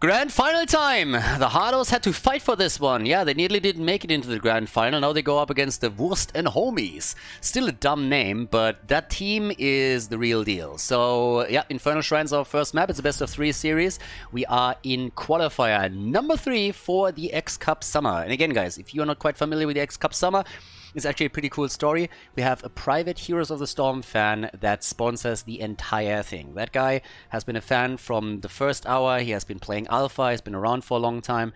Grand final time! The Hardos had to fight for this one. Yeah, they nearly didn't make it into the grand final. Now they go up against the Wurst and Homies. Still a dumb name, but that team is the real deal. So, yeah, Infernal Shrine's our first map. It's a best of 3 series. We are in qualifier number 3 for the X Cup Summer. And again, guys, if you're not quite familiar with the X Cup Summer, it's actually a pretty cool story. We have a private Heroes of the Storm fan that sponsors the entire thing. That guy has been a fan from the first hour. He has been playing Alpha. He's been around for a long time.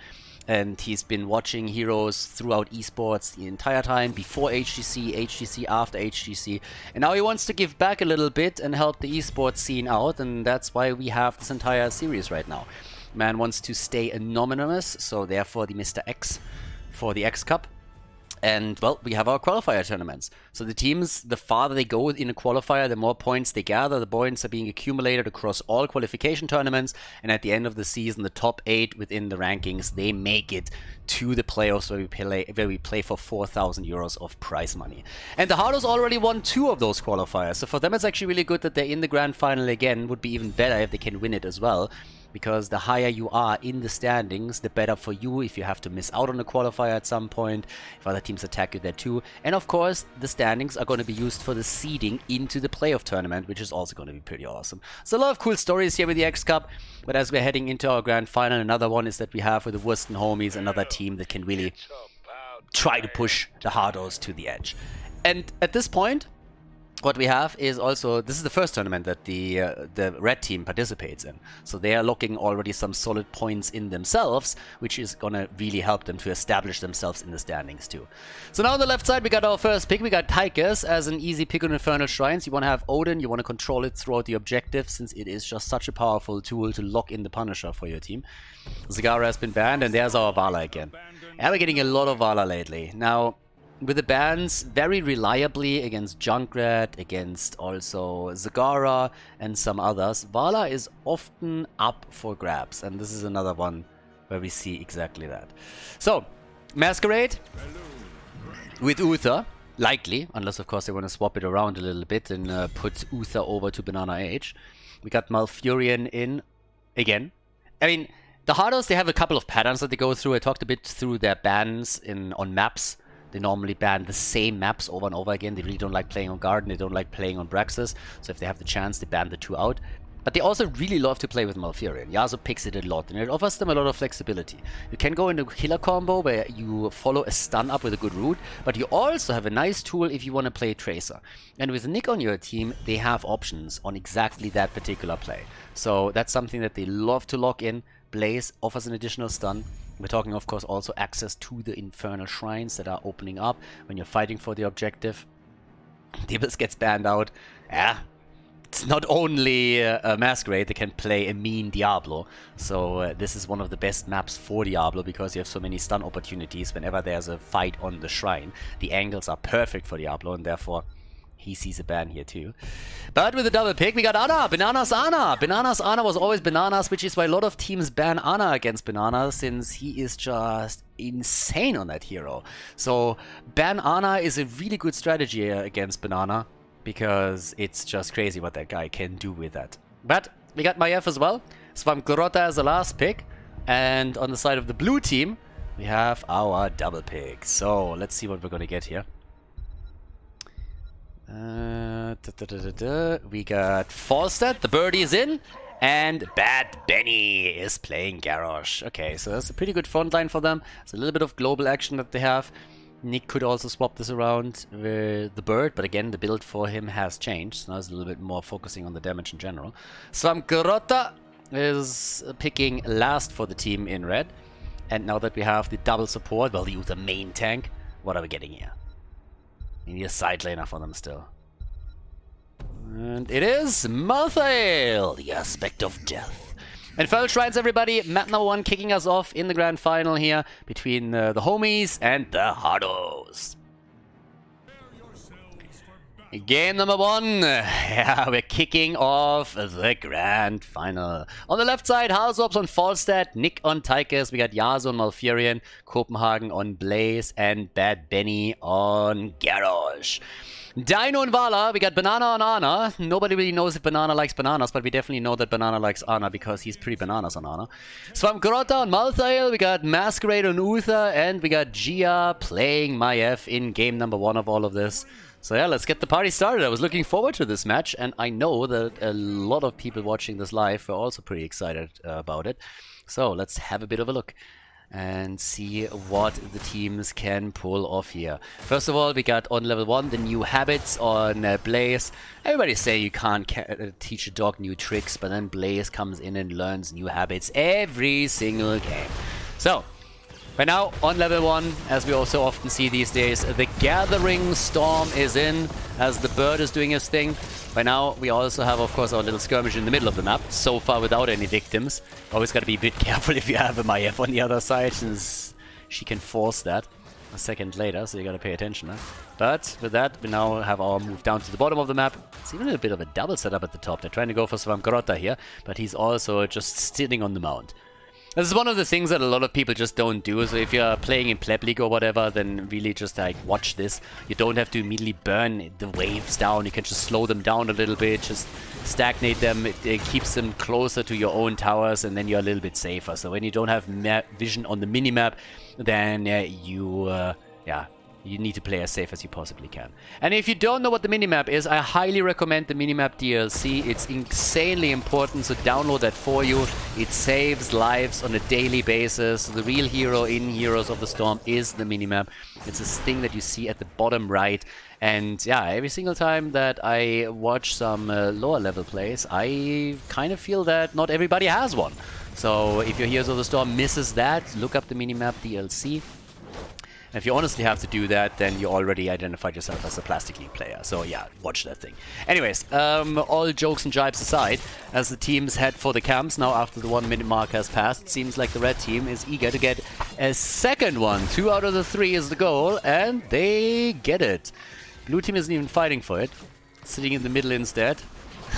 And he's been watching Heroes throughout esports the entire time, before HGC, HGC, after HGC. And now he wants to give back a little bit and help the esports scene out. And that's why we have this entire series right now. Man wants to stay anonymous, so therefore the Mr. X for the X Cup. And, well, we have our qualifier tournaments. So the teams, the farther they go in a qualifier, the more points they gather. The points are being accumulated across all qualification tournaments. And at the end of the season, the top 8 within the rankings, they make it to the playoffs where we play for 4,000 euros of prize money. And the Hardos already won 2 of those qualifiers. So for them, it's actually really good that they're in the grand final again. Would be even better if they can win it as well. Because the higher you are in the standings, the better for you if you have to miss out on a qualifier at some point, if other teams attack you there too. And of course, the standings are going to be used for the seeding into the playoff tournament, which is also going to be pretty awesome. So a lot of cool stories here with the X Cup, but as we're heading into our grand final, another one is that we have with the Wurst and Homies, another team that can really try to push the Hardos to the edge. And at this point, what we have is also, this is the first tournament that the red team participates in. So they are locking already some solid points in themselves, which is going to really help them to establish themselves in the standings too. So now on the left side, we got our first pick. We got Tychus as an easy pick on Infernal Shrines. You want to have Odin, you want to control it throughout the objective, since it is just such a powerful tool to lock in the Punisher for your team. Zagara has been banned, and there's our Vala again. And we're getting a lot of Vala lately. Now, with the bans, very reliably against Junkrat, against also Zagara and some others, Vala is often up for grabs. And this is another one where we see exactly that. So, Masquerade with Uther, likely, unless of course they want to swap it around a little bit and put Uther over to Banana Age. We got Malfurion in again. I mean, the Hardos, they have a couple of patterns that they go through. I talked a bit through their bans on maps. They normally ban the same maps over and over again. They really don't like playing on Garden. They don't like playing on Braxis. So if they have the chance, they ban the 2 out. But they also really love to play with Malfurion. Yasuo picks it a lot, and it offers them a lot of flexibility. You can go into healer combo where you follow a stun up with a good route, but you also have a nice tool if you want to play Tracer. And with Nick on your team, they have options on exactly that particular play. So that's something that they love to lock in. Blaze offers an additional stun. We're talking, of course, also access to the Infernal Shrines that are opening up when you're fighting for the objective. Dibbles gets banned out. Yeah, it's not only a Masquerade, they can play a mean Diablo. So this is one of the best maps for Diablo because you have so many stun opportunities whenever there's a fight on the shrine. The angles are perfect for Diablo, and therefore he sees a ban here too. But with the double pick, we got Ana. Bananas Ana. Bananas Ana was always Bananas, which is why a lot of teams ban Ana against Bananas, since he is just insane on that hero. So ban Ana is a really good strategy against Banana, because it's just crazy what that guy can do with that. But we got Maiev as well. Swamgrota as the last pick. And on the side of the blue team, we have our double pick. So let's see what we're going to get here. We got Falstad, the birdie is in, and Bad Benny is playing Garrosh. Okay, so that's a pretty good front line for them. It's a little bit of global action that they have. Nick could also swap this around with the bird, but again, the build for him has changed. So now it's a little bit more focusing on the damage in general. Swamgrota is picking last for the team in red. And now that we have the double support, well, the main tank, what are we getting here? We need a side laner for them still. And it is Malthael, the aspect of death. Infernal Shrines, everybody. Map number 1 kicking us off in the grand final here between the Homies and the Hardos. Game number 1. Yeah, we're kicking off the grand final. On the left side, Hardos on Falstad, Nick on Tychus. We got Yasuo on Malfurion, Copenhagen on Blaze, and Bad Benny on Garrosh. Dino and Vala, we got Banana on Ana. Nobody really knows if Banana likes bananas, but we definitely know that Banana likes Ana because he's pretty bananas on Ana. Swamgrota on Malthael, we got Masquerade on Uther, and we got Gia playing Maiev in game number 1 of all of this. So yeah, let's get the party started. I was looking forward to this match, and I know that a lot of people watching this live were also pretty excited about it. So let's have a bit of a look and see what the teams can pull off here. First of all, we got on level 1 the new habits on Blaze. Everybody's saying you can't teach a dog new tricks, but then Blaze comes in and learns new habits every single game. So, right now, on level 1, as we also often see these days, the Gathering Storm is in, as the bird is doing his thing. By now, we also have, of course, our little skirmish in the middle of the map, so far without any victims. Always gotta be a bit careful if you have a Maiev on the other side, since she can force that a second later, so you gotta pay attention. Huh? But with that, we now have our move down to the bottom of the map. It's even a bit of a double setup at the top. They're trying to go for Swamgrota here, but he's also just sitting on the mount. This is one of the things that a lot of people just don't do. So if you're playing in Pleb League or whatever, then really just like watch this. You don't have to immediately burn the waves down. You can just slow them down a little bit, just stagnate them. It keeps them closer to your own towers, and then you're a little bit safer. So when you don't have vision on the minimap, then you need to play as safe as you possibly can. And if you don't know what the minimap is, I highly recommend the minimap DLC. It's insanely important, so download that for you. It saves lives on a daily basis. The real hero in Heroes of the Storm is the minimap. It's this thing that you see at the bottom right. And yeah, every single time that I watch some lower level plays, I kind of feel that not everybody has one. So if your Heroes of the Storm misses that, look up the minimap DLC. If you honestly have to do that, then you already identified yourself as a Plastic League player. So yeah, watch that thing. Anyways, all jokes and jibes aside, as the teams head for the camps now after the 1 minute mark has passed, it seems like the red team is eager to get a second one. 2 out of the 3 is the goal, and they get it. Blue team isn't even fighting for it. Sitting in the middle instead.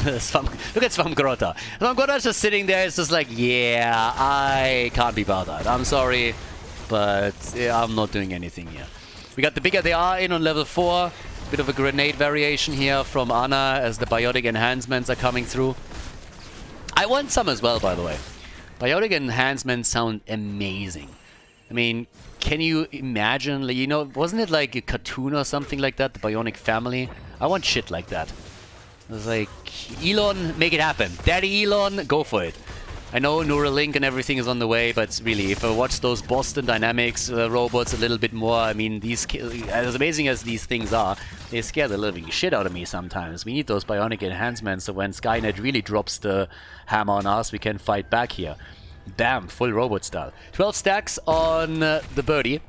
Look at Swamgrota. Swamgrota's just sitting there. It's just like, yeah, I can't be bothered. I'm sorry, but yeah, I'm not doing anything here. We got the bigger they are in on level 4. Bit of a grenade variation here from Ana as the biotic enhancements are coming through. I want some as well, by the way. Biotic enhancements sound amazing. I mean, can you imagine, you know, wasn't it like a cartoon or something like that, the Bionic Family? I want shit like that. It was like, Elon, make it happen. Daddy Elon, go for it. I know Neuralink and everything is on the way, but really, if I watch those Boston Dynamics robots a little bit more, I mean, these, as amazing as these things are, they scare the living shit out of me sometimes. We need those bionic enhancements, so when Skynet really drops the hammer on us, we can fight back here. Bam, full robot style. 12 stacks on the birdie.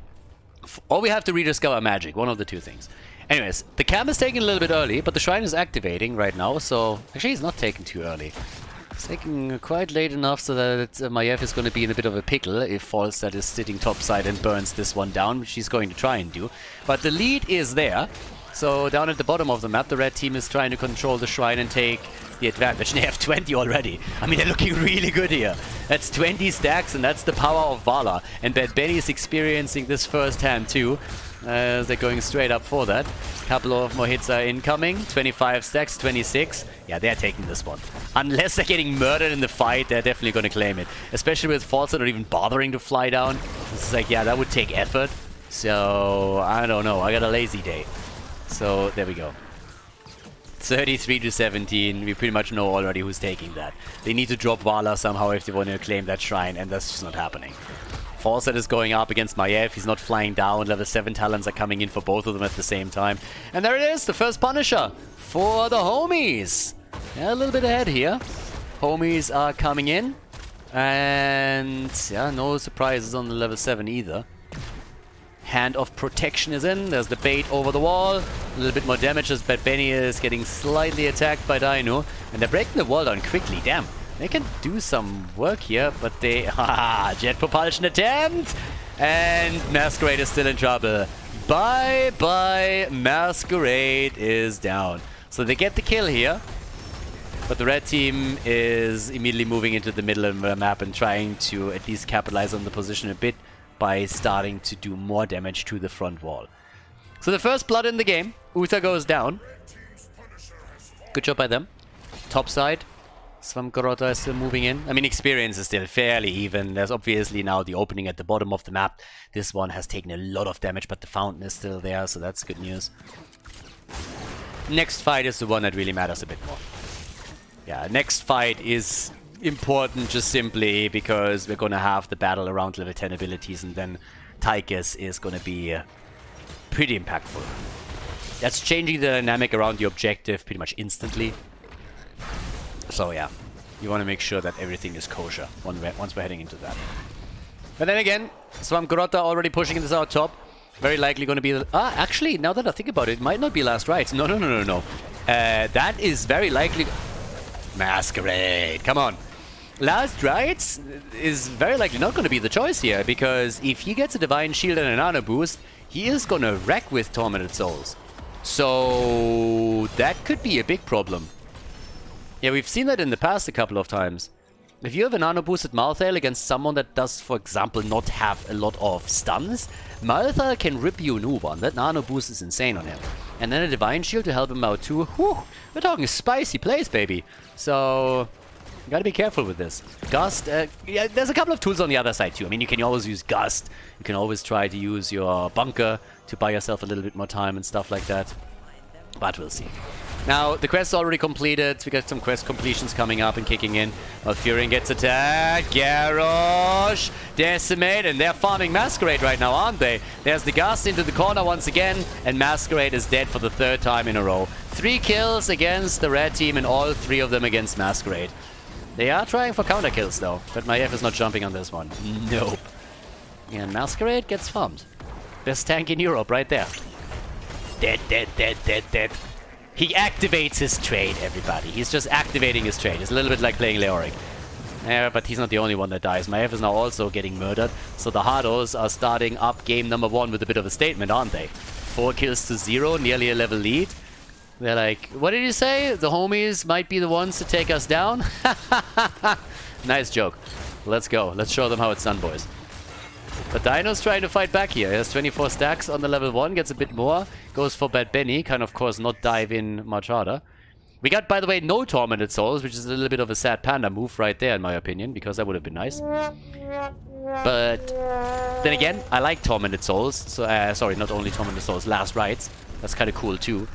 Or we have to rediscover magic, one of the two things. Anyways, the camp is taking a little bit early, but the shrine is activating right now, so actually it's not taking too early. It's taking quite late enough so that Maiev is going to be in a bit of a pickle if Falstad is sitting topside and burns this one down, which she's going to try and do. But the lead is there. So down at the bottom of the map, the red team is trying to control the shrine and take the advantage. They have 20 already. I mean, they're looking really good here. That's 20 stacks, and that's the power of Vala. And Bad Benny is experiencing this firsthand too. They're going straight up for that. Couple of more hits are incoming. 25 stacks, 26. Yeah, they're taking this one. Unless they're getting murdered in the fight, they're definitely going to claim it. Especially with Falstad not even bothering to fly down. It's like, yeah, that would take effort. So, I don't know. I got a lazy day. So, there we go. 33 to 17. We pretty much know already who's taking that. They need to drop Vala somehow if they want to claim that shrine, and that's just not happening. Falstad is going up against Maiev. He's not flying down. Level 7 talents are coming in for both of them at the same time. And there it is, the first Punisher for the homies. Yeah, a little bit ahead here. Homies are coming in. And yeah, no surprises on the level 7 either. Hand of Protection is in. There's the bait over the wall. A little bit more damage as Bad Benny is getting slightly attacked by Dino. And they're breaking the wall down quickly. Damn. They can do some work here, but they... jet propulsion attempt! And Masquerade is still in trouble. Bye-bye, Masquerade is down. So they get the kill here. But the red team is immediately moving into the middle of the map and trying to at least capitalize on the position a bit by starting to do more damage to the front wall. So the first blood in the game. Uther goes down. Good job by them. Top side. Svamgarota is still moving in. I mean, experience is still fairly even. There's obviously now the opening at the bottom of the map. This one has taken a lot of damage, but the fountain is still there, so that's good news. Next fight is the one that really matters a bit more. Yeah, next fight is important just simply because we're going to have the battle around level 10 abilities, and then Tychus is going to be pretty impactful. That's changing the dynamic around the objective pretty much instantly. So yeah, you want to make sure that everything is kosher once we're heading into that. But then again, Svamgarota already pushing this out top. Very likely going to be... actually, now that I think about it, it might not be last rites. No. That is very likely... Masquerade, come on. Last rites is very likely not going to be the choice here, because if he gets a Divine Shield and a Nano Boost, he is going to wreck with Tormented Souls. So that could be a big problem. Yeah, we've seen that in the past a couple of times. If you have a Nano Boosted Malthael against someone that does, for example, not have a lot of stuns, Malthael can rip you a new one. That Nano Boost is insane on him. And then a Divine Shield to help him out too. Whew, we're talking spicy plays, baby. So, you gotta be careful with this. Gust, yeah, there's a couple of tools on the other side too. I mean, you can always use Gust. You can always try to use your Bunker to buy yourself a little bit more time and stuff like that. But we'll see. Now, the quest's already completed. We got some quest completions coming up and kicking in. Malfurion gets attacked. Garrosh, Decimate, and they're farming Masquerade right now, aren't they? There's the Gust into the corner once again, and Masquerade is dead for the 3rd time in a row. 3 kills against the red team, and all 3 of them against Masquerade. They are trying for counter kills, though, but Maiev is not jumping on this one. Nope. And Masquerade gets farmed. Best tank in Europe right there. Dead. He activates his trade, everybody. He's just activating his trade. It's a little bit like playing Leoric. But he's not the only one that dies. Maiev is now also getting murdered. So the Hardos are starting up game number 1 with a bit of a statement, aren't they? 4 kills to 0, nearly a level lead. They're like, what did you say? The homies might be the ones to take us down? Nice joke. Let's go. Let's show them how it's done, boys. But Dino's trying to fight back here. He has 24 stacks on the level 1, gets a bit more. Goes for Bad Benny, can of course not dive in much harder. We got, by the way, no Tormented Souls, which is a little bit of a sad panda move right there, in my opinion, because that would have been nice. But then again, I like Tormented Souls. So, sorry, not only Tormented Souls, Last Rites. That's kind of cool too.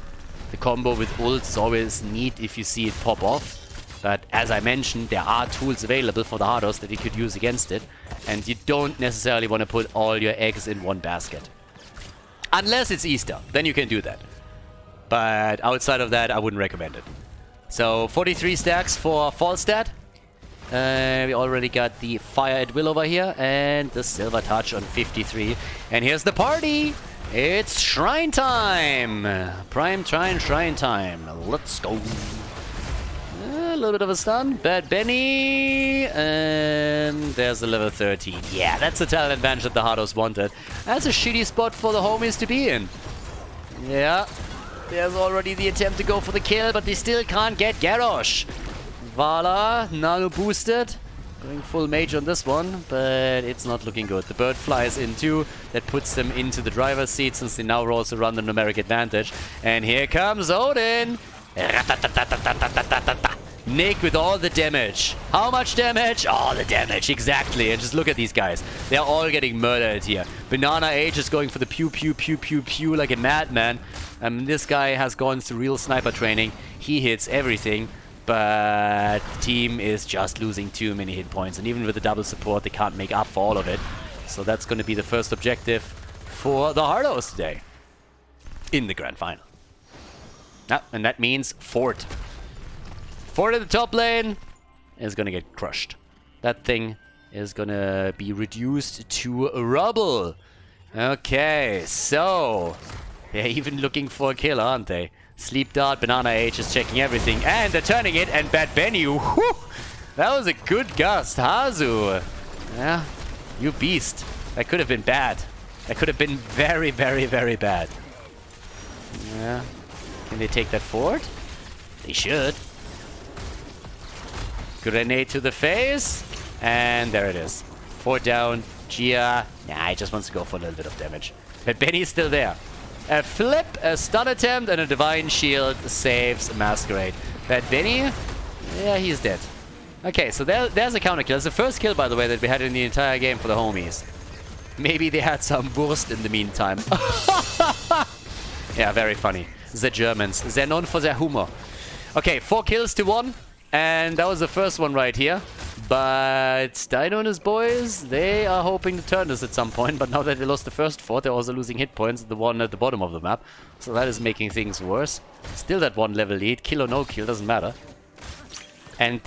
The combo with ults is always neat if you see it pop off. But as I mentioned, there are tools available for the Hardos that you could use against it. And you don't necessarily want to put all your eggs in one basket. Unless it's Easter, then you can do that. But outside of that, I wouldn't recommend it. So 43 stacks for Falstad. We already got the Fire at Will over here. And the Silver Touch on 53. And here's the party! It's Shrine time! Prime Shrine time. Let's go. A little bit of a stun. Bad Benny. And there's the level 13. Yeah, that's the talent advantage that the Hardos wanted. That's a shitty spot for the homies to be in. Yeah. There's already the attempt to go for the kill, but they still can't get Garrosh. Vala, nano boosted. Going full mage on this one, but it's not looking good. The bird flies in too. That puts them into the driver's seat since they now also run the numeric advantage. And here comes Odin. Nick with all the damage. How much damage? All the damage, exactly. And just look at these guys. They're all getting murdered here. Banana Age is going for the pew pew pew pew pew like a madman. This guy has gone through real sniper training. He hits everything. But the team is just losing too many hit points. And even with the double support, they can't make up for all of it. So that's going to be the first objective for the Hardos today. In the grand final. And that means Fort. Fort in the top lane is going to get crushed. That thing is going to be reduced to rubble. Okay, so they're even looking for a kill, aren't they? Sleep Dart, Banana Age is checking everything. And they're turning it, and Bad Benny. Whew, that was a good gust. Hazu. Yeah, you beast. That could have been bad. That could have been very, very, very bad. Yeah. Can they take that forward? They should. Grenade to the face. And there it is. 4 down. Gia. Nah, he just wants to go for a little bit of damage. But Benny's still there. A flip, a stun attempt, and a Divine Shield saves Masquerade. Bad Benny? Yeah, he's dead. Okay, so there's a counter kill. It's the first kill, by the way, that we had in the entire game for the homies. Maybe they had some Wurst in the meantime. Yeah, very funny. The Germans. They're known for their humor. Okay, 4 kills to 1. And that was the first one right here. But Dino and his boys, they are hoping to turn this at some point. But now that they lost the first 4, they're also losing hit points, the one at the bottom of the map. So that is making things worse. Still that 1 level lead. Kill or no kill, doesn't matter. And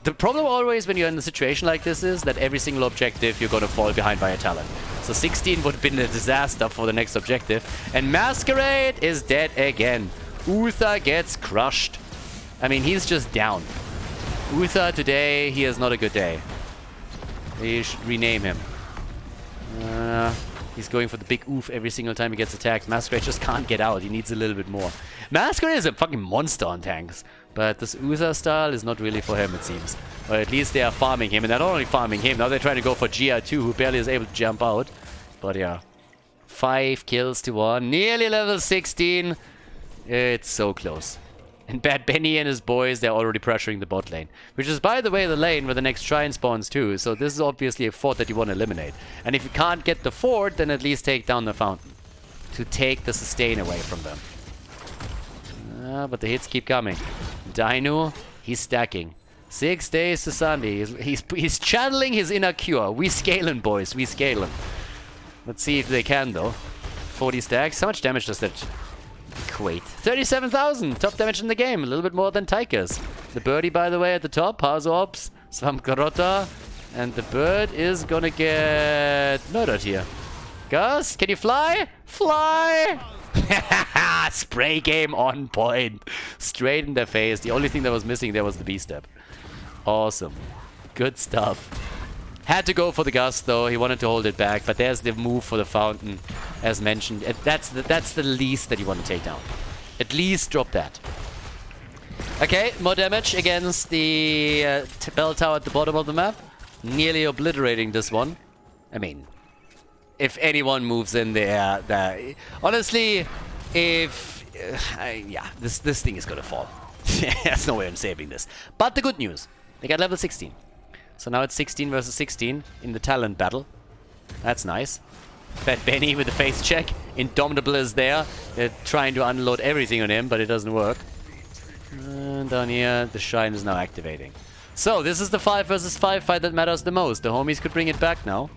the problem always when you're in a situation like this is that every single objective you're gonna fall behind by a talent. So 16 would have been a disaster for the next objective. And Masquerade is dead again. Uther gets crushed. I mean, he's just down. Uther today, he has not a good day. You should rename him. He's going for the big oof every single time he gets attacked. Masquerade just can't get out. He needs a little bit more. Masquerade is a fucking monster on tanks. But this Uther style is not really for him, it seems. Or at least they are farming him. And they're not only farming him, now they're trying to go for GR2, who barely is able to jump out. But yeah. 5 kills to 1. Nearly level 16. It's so close. And Bad Benny and his boys, they're already pressuring the bot lane. Which is, by the way, the lane where the next shrine spawns too. So this is obviously a fort that you want to eliminate. And if you can't get the fort, then at least take down the fountain. To take the sustain away from them. But the hits keep coming. Dino, he's stacking. 6 days to Sunday. He's channeling his inner cure. We scaling, boys. We scaling. Let's see if they can, though. 40 stacks. How much damage does that equate? 37,000. Top damage in the game. A little bit more than Tyker's. The birdie, by the way, at the top. Hardos, Svamkarota. And the bird is gonna get murdered here. Gus, can you fly? Fly! Spray game on point. Straight in their face. The only thing that was missing there was the B-step. Awesome. Good stuff. Had to go for the gust though. He wanted to hold it back. But there's the move for the fountain, as mentioned. That's the least that you want to take down. At least drop that. Okay, more damage against the bell tower at the bottom of the map. Nearly obliterating this one. I mean, if anyone moves in there, honestly, if yeah, this thing is gonna fall. There's no way I'm saving this. But the good news, they got level 16. So now it's 16 versus 16 in the talent battle. That's nice. Bad Benny with the face check. Indomitable is there. They're trying to unload everything on him, but it doesn't work. And down here, the shrine is now activating. So this is the 5 versus 5 fight that matters the most. The homies could bring it back now.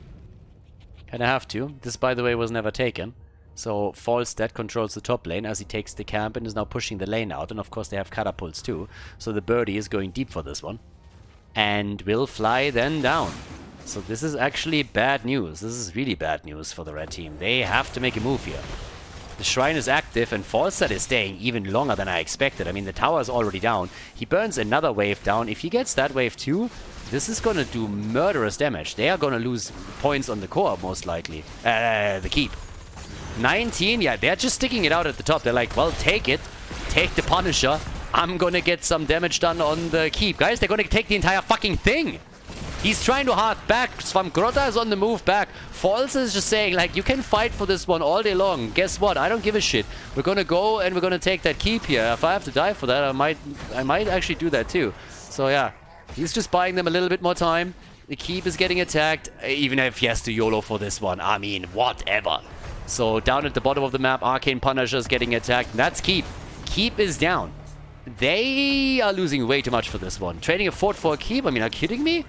Kinda have to. This, by the way, was never taken. So Falstad controls the top lane as he takes the camp and is now pushing the lane out. And of course they have catapults too. So the birdie is going deep for this one. And will fly then down. So this is actually bad news. This is really bad news for the red team. They have to make a move here. The shrine is active and Falstad is staying even longer than I expected. I mean, the tower is already down. He burns another wave down. If he gets that wave too, this is gonna do murderous damage. They are gonna lose points on the core, most likely. The keep. 19, yeah, they're just sticking it out at the top. They're like, well, take it. Take the Punisher. I'm gonna get some damage done on the keep. Guys, they're gonna take the entire fucking thing. He's trying to hard back. Svamgrota is on the move back. False is just saying, like, you can fight for this one all day long. Guess what? I don't give a shit. We're gonna go and we're gonna take that keep here. If I have to die for that, I might actually do that too. So yeah, he's just buying them a little bit more time. The keep is getting attacked, even if he has to YOLO for this one. I mean, whatever. So down at the bottom of the map, Arcane Punisher is getting attacked. That's keep. Keep is down. They are losing way too much for this one. Trading a fort for a keep? I mean, are you kidding me?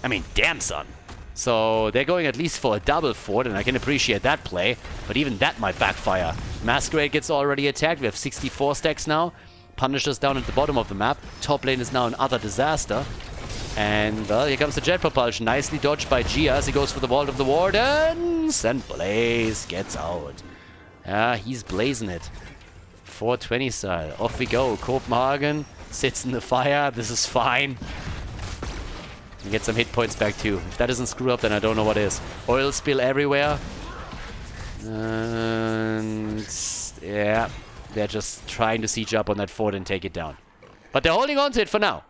I mean, damn, son. So they're going at least for a double fort, and I can appreciate that play. But even that might backfire. Masquerade gets already attacked. We have 64 stacks now. Punisher's down at the bottom of the map. Top lane is now an utter disaster. And, well, here comes the jet propulsion. Nicely dodged by Gia as he goes for the Vault of the Wardens. And Blaze gets out. Yeah, he's blazing it. 420 style. Off we go. Copenhagen sits in the fire. This is fine. And get some hit points back too. If that doesn't screw up, then I don't know what is. Oil spill everywhere. And yeah, they're just trying to siege up on that fort and take it down. But they're holding on to it for now.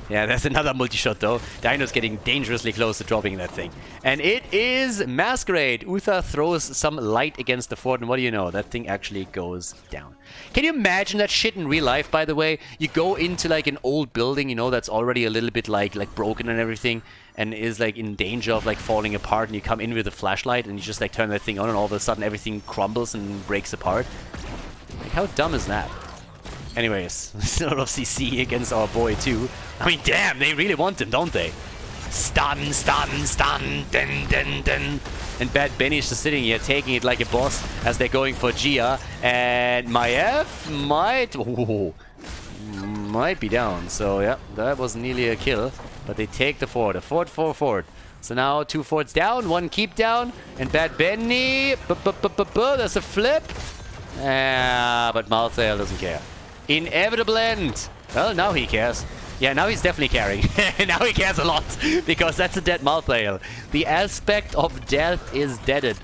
Yeah, there's another multi-shot though. Dino's getting dangerously close to dropping that thing. And it is Masquerade. Uther throws some light against the fort, and what do you know? That thing actually goes down. Can you imagine that shit in real life, by the way? You go into like an old building, you know, that's already a little bit like broken and everything, and is like in danger of like falling apart, and you come in with a flashlight and you just like turn that thing on, and all of a sudden everything crumbles and breaks apart. Like, how dumb is that? Anyways, a lot of CC against our boy too. I mean, damn, they really want him, don't they? Stun, stun, stun, dun, dun, dun. And Bad Benny's just sitting here taking it like a boss as they're going for Gia. And Maiev might be down. So yeah, that was nearly a kill. But they take the fort. A fort for a fort. So now 2 forts down, 1 keep down. And Bad Benny, there's a flip. But Malthael doesn't care. Inevitable end. Well, now he cares. Yeah, now he's definitely caring. Now he cares a lot, because that's a dead Malthael. The aspect of death is deaded.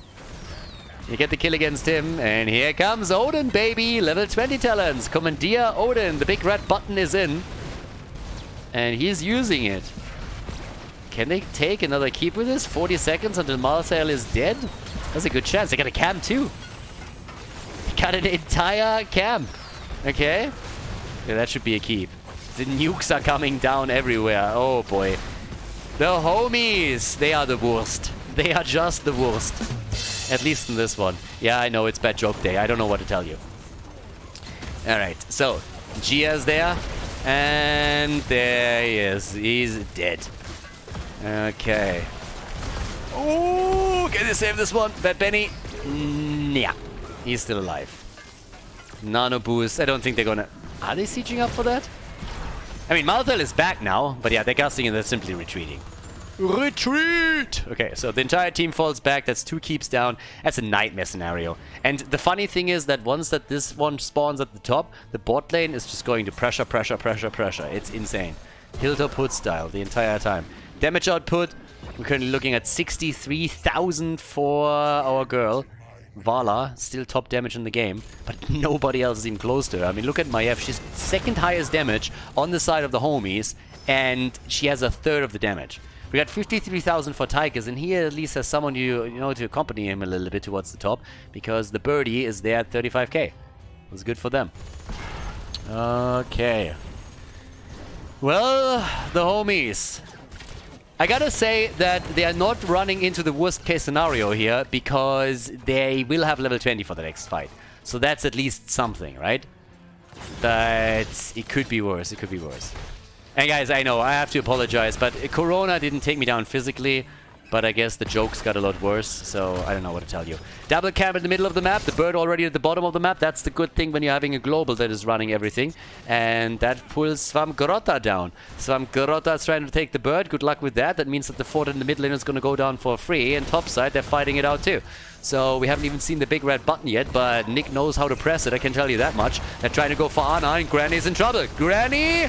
You get the kill against him, and here comes Odin, baby! Level 20 talents! Commandeer Odin! The big red button is in. And he's using it. Can they take another keep with this? 40 seconds until Malthael is dead? That's a good chance. They got a camp too. They got an entire camp. Okay. Yeah, that should be a keep. The nukes are coming down everywhere. Oh boy. The homies! They are the worst. They are just the worst. At least in this one. Yeah, I know, it's bad joke day. I don't know what to tell you. Alright, so Gia's there. And there he is. He's dead. Okay. Oh, can they save this one? Bad Benny? Yeah. He's still alive. Nano boost. I don't think they're gonna... Are they sieging up for that? I mean, Malthael is back now, but yeah, they're casting and they're simply retreating. Retreat! Okay, so the entire team falls back. That's 2 keeps down. That's a nightmare scenario. And the funny thing is that once that this one spawns at the top, the bot lane is just going to pressure, pressure, pressure, pressure. It's insane. Hilltop hood style the entire time. Damage output, we're currently looking at 63,000 for our girl. Vala, still top damage in the game, but nobody else is even close to her. I mean, look at Maiev. She's 2nd highest damage on the side of the homies, and she has 1/3 of the damage. We got 53,000 for Tychus, and he at least has someone you know to accompany him a little bit towards the top, because the birdie is there at 35k. It was good for them. Okay. Well, the homies. I gotta say that they are not running into the worst case scenario here, because they will have level 20 for the next fight. So that's at least something, right? But it could be worse, it could be worse. And guys, I know, I have to apologize, but Corona didn't take me down physically, but I guess the jokes got a lot worse, so I don't know what to tell you. Double camp in the middle of the map, the bird already at the bottom of the map. That's the good thing when you're having a global that is running everything. And that pulls Svamgrota down. Svamgrota is trying to take the bird. Good luck with that. That means that the fort in the mid lane is going to go down for free. And topside, they're fighting it out too. So we haven't even seen the big red button yet, but Nick knows how to press it, I can tell you that much. They're trying to go for Ana, and Granny's in trouble. Granny!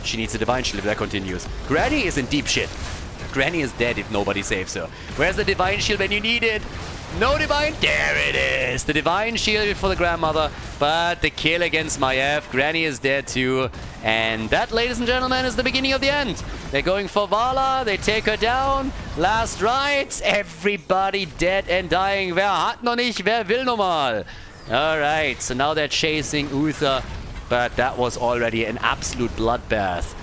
She needs a Divine Shield if that continues. Granny is in deep shit. Granny is dead if nobody saves her. Where's the Divine Shield when you need it? No Divine... There it is! The Divine Shield for the grandmother, but the kill against Maiev. Granny is dead too. And that, ladies and gentlemen, is the beginning of the end. They're going for Vala. They take her down. Last rites. Everybody dead and dying. Wer hat noch nicht? Wer will noch mal? Alright, so now they're chasing Uther. But that was already an absolute bloodbath.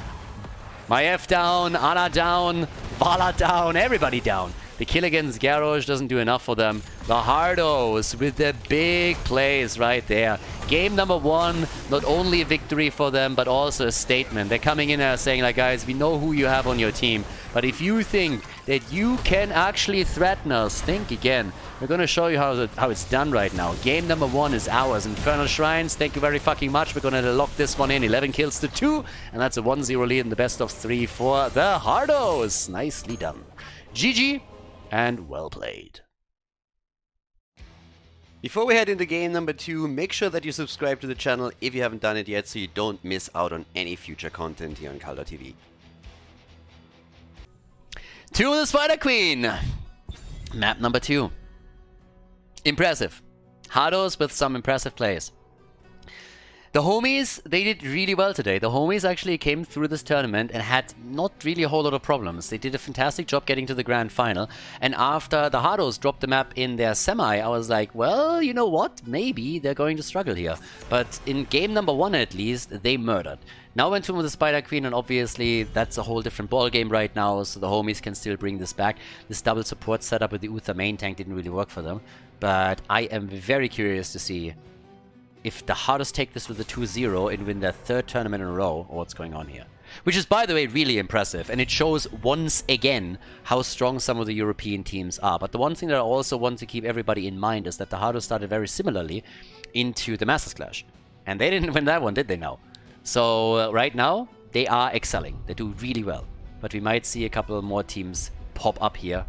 Maiev down, Ana down, Vala down, everybody down. The kill against Garrosh doesn't do enough for them. The Hardos with the big plays right there. Game number 1, not only a victory for them, but also a statement. They're coming in there saying, like, guys, we know who you have on your team. But if you think that you can actually threaten us, think again. We're going to show you how it's done right now. Game number 1 is ours. Infernal Shrines, thank you very fucking much. We're going to lock this one in. 11 kills to 2. And that's a 1-0 lead in the best of 3 for the Hardos. Nicely done. GG and well played. Before we head into game number 2, make sure that you subscribe to the channel if you haven't done it yet, so you don't miss out on any future content here on Khaldor TV. To the Spider Queen! Map number 2. Impressive. Hardos with some impressive plays. The homies, they did really well today. The homies actually came through this tournament and had not really a whole lot of problems. They did a fantastic job getting to the grand final. And after the Hardos dropped the map in their semi, I was like, well, you know what? Maybe they're going to struggle here. But in game number 1 at least, they murdered. Now went with the Spider Queen, and obviously that's a whole different ball game right now, so the homies can still bring this back. This double support setup with the Uther main tank didn't really work for them. But I am very curious to see if the Hardos take this with a 2-0 and win their 3rd tournament in a row, or what's going on here. Which is, by the way, really impressive, and it shows once again how strong some of the European teams are. But the one thing that I also want to keep everybody in mind is that the Hardos started very similarly into the Masters Clash. And they didn't win that one, did they now? So right now, they are excelling. They do really well. But we might see a couple more teams pop up here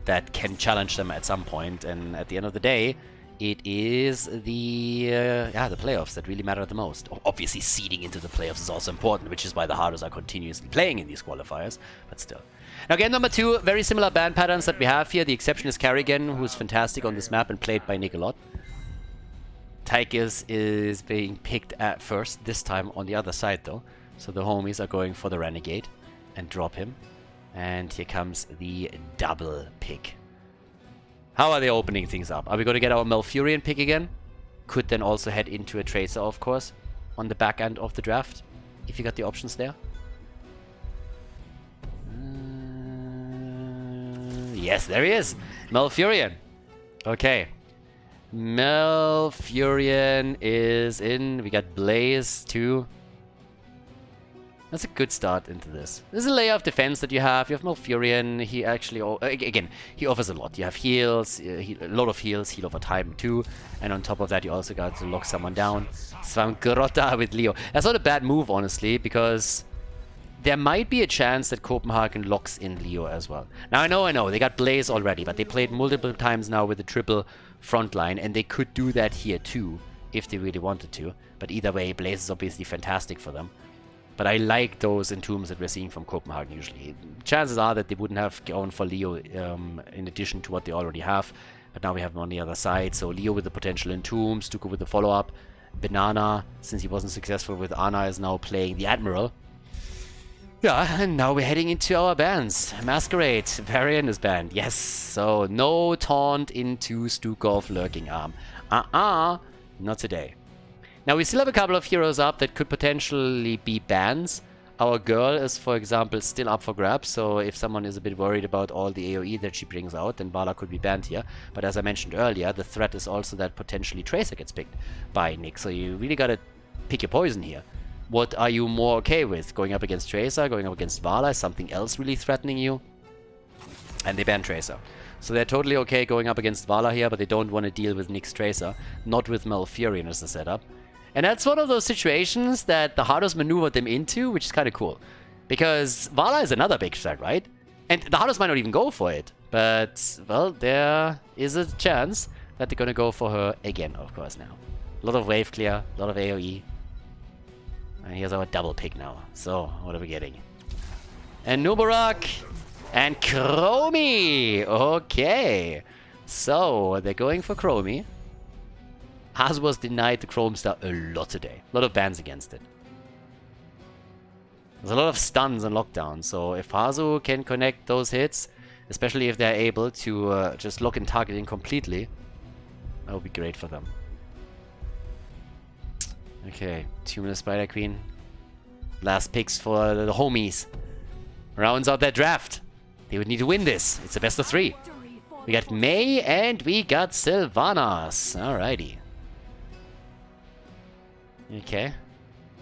that can challenge them at some point. And at the end of the day, it is the playoffs that really matter the most. Obviously, seeding into the playoffs is also important, which is why the Hardos are continuously playing in these qualifiers, but still. Now, game number 2, very similar ban patterns that we have here. The exception is Carrigan, who's fantastic on this map and played by Nick a lot. Tychus is being picked at first, this time on the other side though. So the homies are going for the Renegade and drop him. And here comes the double pick. How are they opening things up? Are we going to get our Malfurion pick again? Could then also head into a Tracer, of course, on the back end of the draft, if you got the options there. Yes, there he is. Malfurion. Okay. Malfurion is in. We got Blaze too. That's a good start into this. There's a layer of defense that you have. You have Malfurion. He actually, again, he offers a lot. You have heals, a lot of heals, heal over time too. And on top of that, you also got to lock someone down. Svangrota with Leo. That's not a bad move, honestly, because there might be a chance that Copenhagen locks in Leo as well. Now, I know, they got Blaze already, but they played multiple times now with the triple frontline, and they could do that here too, if they really wanted to. But either way, Blaze is obviously fantastic for them. But I like those entombs that we're seeing from Copenhagen usually. Chances are that they wouldn't have gone for Leo in addition to what they already have. But now we have him on the other side. So Leo with the potential entomb, Stuka with the follow-up. Banana, since he wasn't successful with Anna, is now playing the Admiral. Yeah, and now we're heading into our bans. Masquerade, Varian is banned. Yes, so no taunt into Stukov Lurking Arm. Not today. Now, we still have a couple of heroes up that could potentially be bans. Our girl is, for example, still up for grabs, so if someone is a bit worried about all the AoE that she brings out, then Vala could be banned here. But as I mentioned earlier, the threat is also that potentially Tracer gets picked by Nick, so you really gotta pick your poison here. What are you more okay with? Going up against Tracer, going up against Vala? Is something else really threatening you? And they ban Tracer. So they're totally okay going up against Vala here, but they don't want to deal with Nick's Tracer, not with Malfurion as the setup. And that's one of those situations that the Hardos maneuvered them into, which is kind of cool. Because Vala is another big threat, right? And the Hardos might not even go for it. But, well, there is a chance that they're going to go for her again, of course, now. A lot of wave clear, a lot of AoE. And here's our double pick now. So, what are we getting? And Nubarak and Chromie. Okay. So, they're going for Chromie. As was denied the Chrome Star a lot today. A lot of bans against it. There's a lot of stuns and lockdowns, so if Hazu can connect those hits, especially if they're able to just lock in targeting completely, that would be great for them. Okay, 2-minute Spider Queen. Last picks for the homies. Rounds out their draft. They would need to win this. It's a best of 3. We got May and we got Sylvanas. Alrighty. Okay.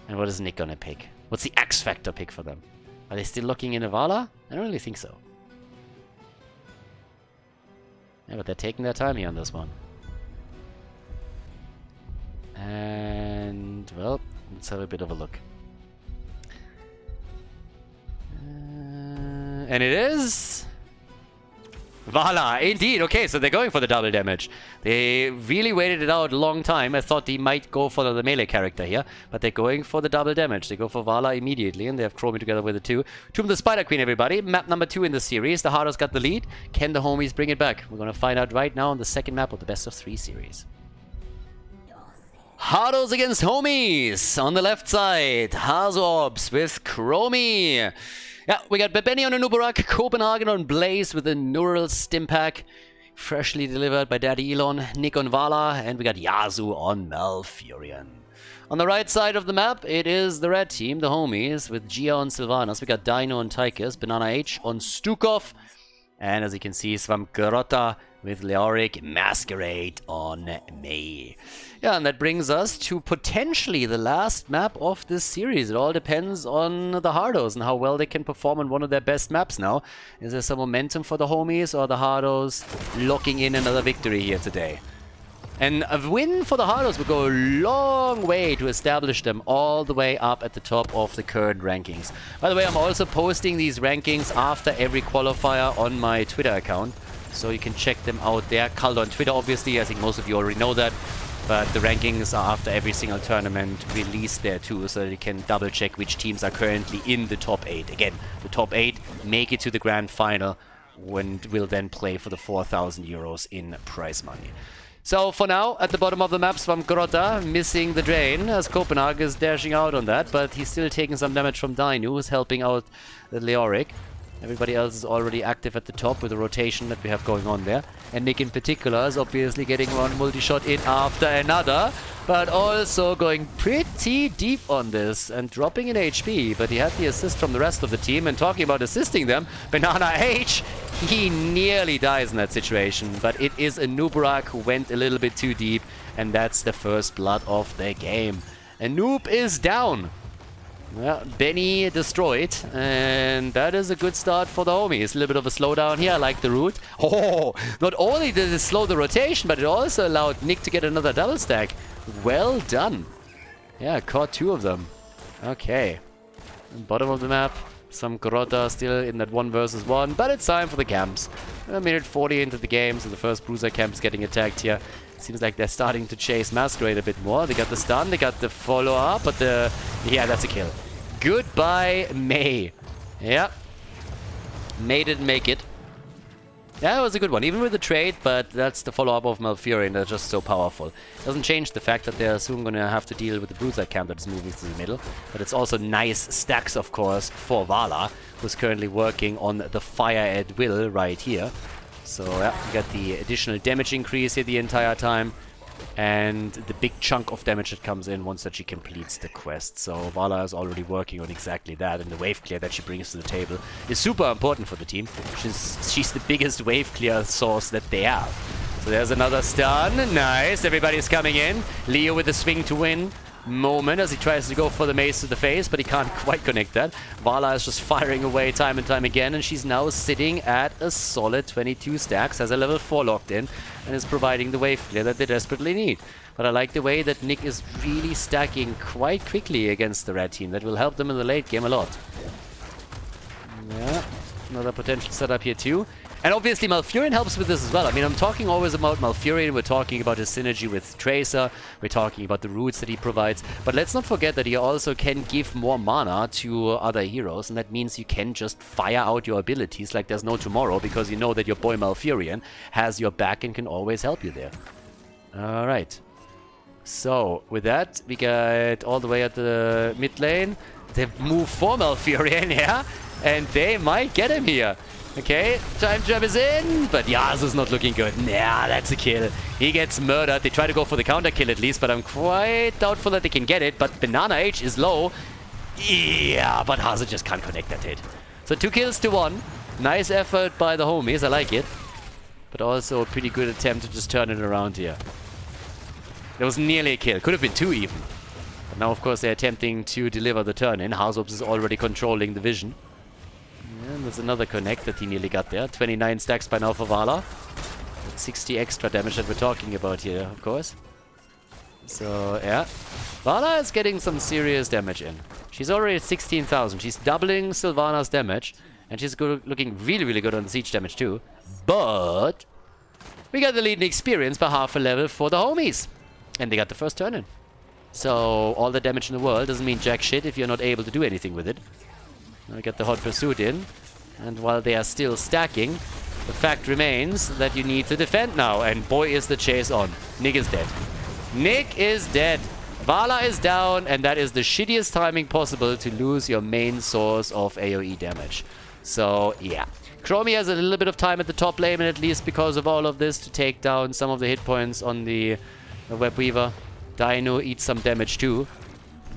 And what is Nick gonna pick? What's the X Factor pick for them? Are they still looking in Avala? I don't really think so. Yeah, but they're taking their time here on this one. And, well, let's have a bit of a look. And it is... Vala, indeed. Okay, so they're going for the double damage. They really waited it out a long time. I thought they might go for the melee character here, but they're going for the double damage. They go for Vala immediately, and they have Chromie together with the 2. Tomb the Spider Queen, everybody. Map number 2 in the series. The Hardos got the lead. Can the homies bring it back? We're going to find out right now on the second map of the best of 3 series. Hardos against homies. On the left side, Hardos with Chromie. Yeah, we got Bebeni on a Nubarak, Copenhagen on Blaze with a Neural Stimpack. Freshly delivered by Daddy Elon, Nick on Vala, and we got Yasu on Malfurion. On the right side of the map, it is the red team, the homies, with Gia on Sylvanas. We got Dino on Tychus, Banana H on Stukov, and as you can see, Swamgrota with Leoric, Masquerade on Mei. Yeah, and that brings us to potentially the last map of this series. It all depends on the Hardos and how well they can perform on one of their best maps now. Is there some momentum for the homies, or the Hardos locking in another victory here today? And a win for the Hardos would go a long way to establish them all the way up at the top of the current rankings. By the way, I'm also posting these rankings after every qualifier on my Twitter account, so you can check them out there. Khaldor on Twitter, obviously. I think most of you already know that. But the rankings are after every single tournament released there too, so that you can double check which teams are currently in the top 8. Again, the top 8 make it to the grand final, when will then play for the 4,000 euros in prize money. So for now, at the bottom of the map, Swamgrota missing the drain, as Copenhagen is dashing out on that, but he's still taking some damage from Dino, who's helping out the Leoric. Everybody else is already active at the top with the rotation that we have going on there. And Nick in particular is obviously getting one multi-shot in after another, but also going pretty deep on this and dropping in HP. But he had the assist from the rest of the team, and talking about assisting them, Banana H, he nearly dies in that situation. But it is a Nubarak who went a little bit too deep, and that's the first blood of the game. And Noob is down. Yeah, Benny destroyed, and that is a good start for the homies. A little bit of a slowdown here, I like the route. Oh, not only did it slow the rotation, but it also allowed Nick to get another double stack. Well done. Yeah, caught 2 of them. Okay. Bottom of the map, some Grota still in that 1 versus 1, but it's time for the camps. A minute 40 into the game, so the first Bruiser camp is getting attacked here. Seems like they're starting to chase Masquerade a bit more. They got the stun, they got the follow-up, but yeah, that's a kill. Goodbye, Mei. Yeah. Mei didn't make it. Yeah, it was a good one, even with the trade, but that's the follow-up of Malfurion. They're just so powerful. Doesn't change the fact that they're soon going to have to deal with the Bruiser camp that is moving through the middle. But it's also nice stacks, of course, for Vala, who's currently working on the fire at will right here. So, yeah, we got the additional damage increase here the entire time. And the big chunk of damage that comes in once that she completes the quest. So Vala is already working on exactly that, and the wave clear that she brings to the table is super important for the team. She's the biggest wave clear source that they have. So there's another stun. Nice. Everybody's coming in. Leo with the swing to win moment as he tries to go for the mace to the face, but he can't quite connect that. Vala is just firing away time and time again, and she's now sitting at a solid 22 stacks, has a level 4 locked in, and is providing the wave clear that they desperately need. But I like the way that Nick is really stacking quite quickly against the red team. That will help them in the late game a lot. Yeah, another potential setup here too. And obviously Malfurion helps with this as well. I mean, I'm talking always about Malfurion, we're talking about his synergy with Tracer, we're talking about the roots that he provides, but let's not forget that he also can give more mana to other heroes, and that means you can just fire out your abilities like there's no tomorrow, because you know that your boy Malfurion has your back and can always help you there. Alright. So, with that, we get all the way at the mid lane. They move for Malfurion, yeah? And they might get him here. Okay, time trap is in, but Yasu's not looking good. Nah, that's a kill. He gets murdered. They try to go for the counter kill at least, but I'm quite doubtful that they can get it. But Banana H is low. Yeah, but Hazu just can't connect that hit. So 2 kills to 1. Nice effort by the homies, I like it. But also a pretty good attempt to just turn it around here. There was nearly a kill. Could have been 2 even. But now, of course, they're attempting to deliver the turn in. Hardos is already controlling the vision. And there's another connect that he nearly got there. 29 stacks by now for Vala. That's 60 extra damage that we're talking about here, of course. So, yeah. Vala is getting some serious damage in. She's already at 16,000. She's doubling Sylvana's damage. And she's looking really, really good on the siege damage too. But we got the lead in experience by half a level for the homies. And they got the first turn in. So, all the damage in the world doesn't mean jack shit if you're not able to do anything with it. Now we get the hot pursuit in, and while they are still stacking, the fact remains that you need to defend now, and boy is the chase on. Nick is dead. Nick is dead. Vala is down, and that is the shittiest timing possible to lose your main source of AoE damage. So, yeah. Chromie has a little bit of time at the top lane, at least because of all of this, to take down some of the hit points on the Web Weaver. Dino eats some damage too.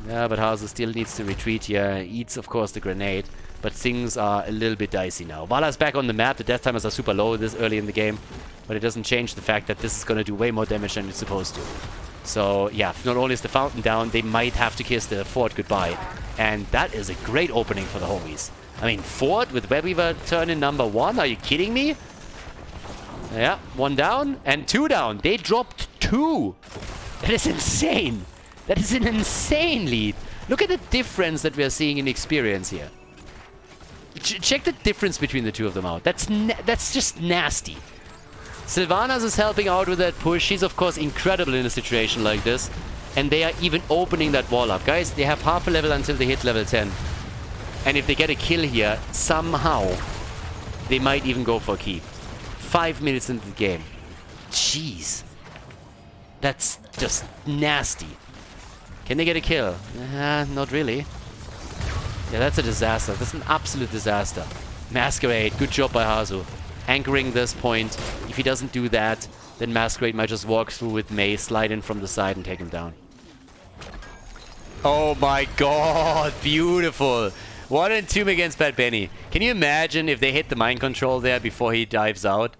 Yeah, but Hardos still needs to retreat here. Eats, of course, the grenade. But things are a little bit dicey now. Vala's back on the map. The death timers are super low this early in the game. But it doesn't change the fact that this is going to do way more damage than it's supposed to. So, yeah, not only is the fountain down, they might have to kiss the fort goodbye. And that is a great opening for the homies. I mean, fort with Web Weaver turn in number 1? Are you kidding me? Yeah, 1 down and 2 down. They dropped 2. That is insane. That is an insane lead. Look at the difference that we are seeing in experience here. Check the difference between the two of them out. That's just nasty. Sylvanas is helping out with that push. She's, of course, incredible in a situation like this. And they are even opening that wall up. Guys, they have half a level until they hit level 10. And if they get a kill here, somehow, they might even go for a keep. 5 minutes into the game. Jeez. That's just nasty. Can they get a kill? Not really. Yeah, that's a disaster. That's an absolute disaster. Masquerade, good job by Hazu. Anchoring this point. If he doesn't do that, then Masquerade might just walk through with Mei, slide in from the side and take him down. Oh my god, beautiful. 1 and 2 against Bad Benny. Can you imagine if they hit the mind control there before he dives out?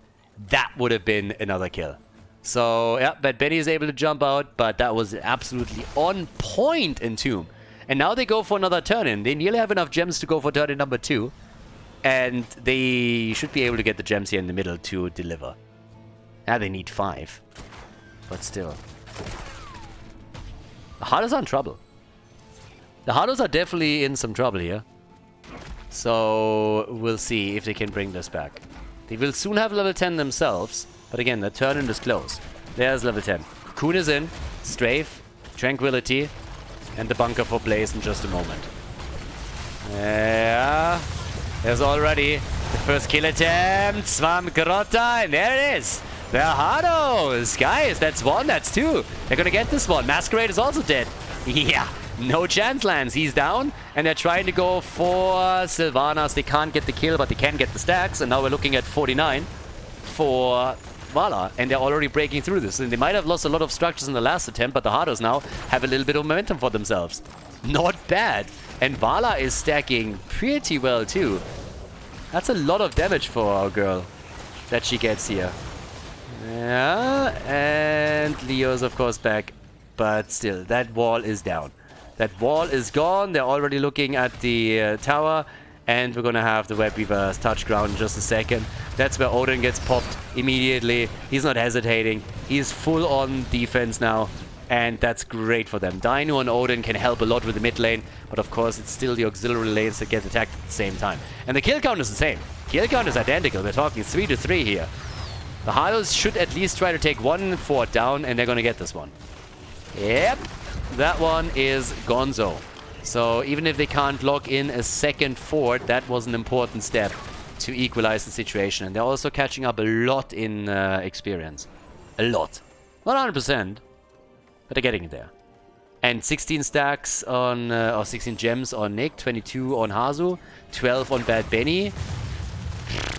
That would have been another kill. So, yeah, Bad Benny is able to jump out, but that was absolutely on point in Tomb. And now they go for another turn-in. They nearly have enough gems to go for turn-in number 2. And they should be able to get the gems here in the middle to deliver. Now they need 5. But still. The Hardos are in trouble. The Hardos are definitely in some trouble here. So we'll see if they can bring this back. They will soon have level 10 themselves. But again, the turn-in is close. There's level 10. Cocoon is in. Strafe. Tranquility. And the bunker for Blaze in just a moment. Yeah. There's already the first kill attempt. Swamp Grotta. And there it is. The Hardos. Guys, that's 1. That's 2. They're going to get this one. Masquerade is also dead. Yeah. No chance lands. He's down. And they're trying to go for Sylvanas. They can't get the kill, but they can get the stacks. And now we're looking at 49 for Vala. And they're already breaking through this. And they might have lost a lot of structures in the last attempt, but the Hardos now have a little bit of momentum for themselves. Not bad. And Vala is stacking pretty well too. That's a lot of damage for our girl that she gets here. Yeah, and Leo's of course back. But still, that wall is down. That wall is gone. They're already looking at the tower. And we're going to have the Web Weaver touch ground in just a second. That's where Odin gets popped immediately. He's not hesitating. He's full on defense now. And that's great for them. Dino and Odin can help a lot with the mid lane. But of course, it's still the auxiliary lanes that get attacked at the same time. And the kill count is the same. Kill count is identical. We're talking 3 to 3 here. The Hardos should at least try to take 1 fort down. And they're going to get this one. Yep. That one is gonzo. So even if they can't lock in a second fort, that was an important step to equalize the situation. And they're also catching up a lot in experience. A lot. Not 100%, but they're getting there. And 16 stacks on, or 16 gems on Nick, 22 on Hazu, 12 on Bad Benny.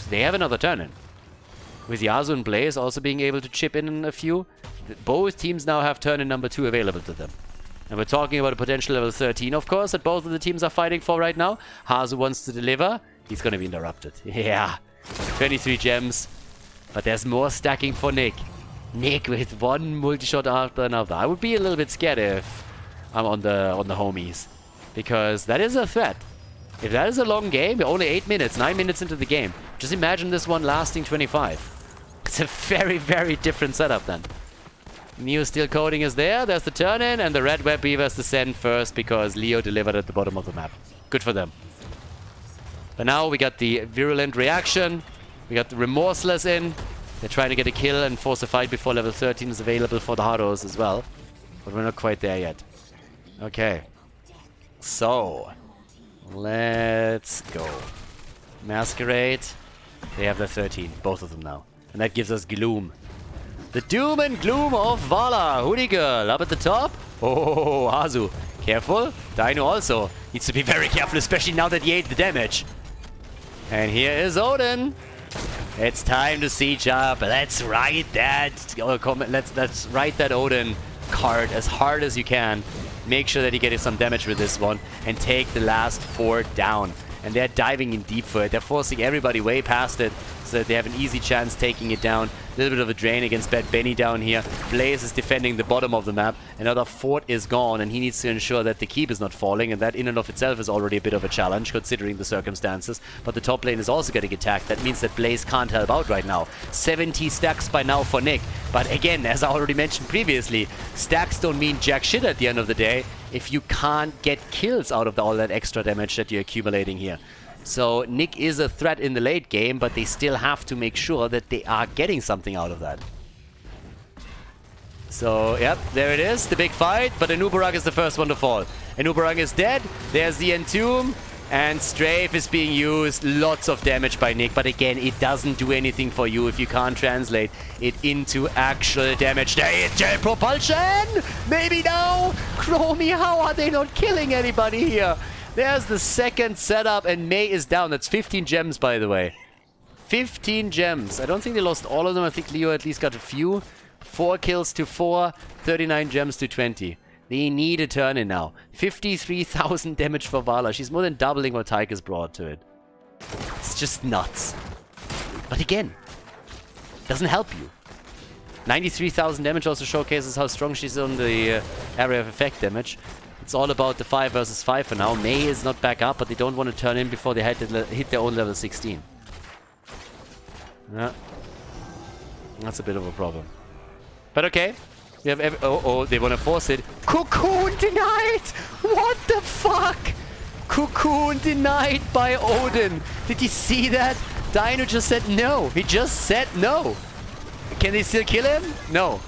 They have another turn-in. With Yasuo and Blaze also being able to chip in a few, both teams now have turn-in number 2 available to them. And we're talking about a potential level 13, of course, that both of the teams are fighting for right now. Hazu wants to deliver. He's going to be interrupted. Yeah. 23 gems. But there's more stacking for Nick. Nick with 1 multi-shot after another. I would be a little bit scared if I'm on the homies. Because that is a threat. If that is a long game, we're only 8 minutes, 9 minutes into the game. Just imagine this one lasting 25. It's a very, very different setup then. Neo Steel Coding is there. There's the turn-in, and the Red Web Weavers descend first because Leo delivered at the bottom of the map. Good for them. But now we got the Virulent Reaction. We got the Remorseless in. They're trying to get a kill and force a fight before level 13 is available for the Hardos as well. But we're not quite there yet. Okay. So, let's go. Masquerade. They have their 13, both of them now. And that gives us Gloom. The doom and gloom of Vala. Hoodie girl up at the top. Oh, Hazu. Careful. Dino also needs to be very careful, especially now that he ate the damage. And here is Odin. It's time to siege up. Let's ride that. Let's ride that Odin card as hard as you can. Make sure that you get some damage with this one and take the last 4 down. And they're diving in deep for it. They're forcing everybody way past it so that they have an easy chance taking it down. A little bit of a drain against Bad Benny down here. Blaze is defending the bottom of the map. Another fort is gone, and he needs to ensure that the keep is not falling, and that in and of itself is already a bit of a challenge considering the circumstances. But the top lane is also getting attacked. That means that Blaze can't help out right now. 70 stacks by now for Nick. But again, as I already mentioned previously, stacks don't mean jack shit at the end of the day if you can't get kills out of all that extra damage that you're accumulating here. So Nick is a threat in the late game, but they still have to make sure that they are getting something out of that. So, yep, there it is, the big fight, but Anubarak is the first one to fall. Anubarak is dead, there's the Entomb, and Strafe is being used. Lots of damage by Nick, but again, it doesn't do anything for you if you can't translate it into actual damage. There is Jet Propulsion! Maybe now! Chromie, how are they not killing anybody here? There's the second setup, and May is down. That's 15 gems, by the way. 15 gems. I don't think they lost all of them. I think Leo at least got a few. 4 kills to 4, 39 gems to 20. They need a turn in now. 53,000 damage for Vala. She's more than doubling what Tyke's brought to it. It's just nuts. But again, doesn't help you. 93,000 damage also showcases how strong she's on the area of effect damage. It's all about the 5 versus 5 for now. May is not back up, but they don't want to turn in before they hit their own level 16. Yeah. That's a bit of a problem. But okay. We have they want to force it. Cocoon denied! What the fuck? Cocoon denied by Odin. Did you see that? Dino just said no. He just said no. Can they still kill him? No.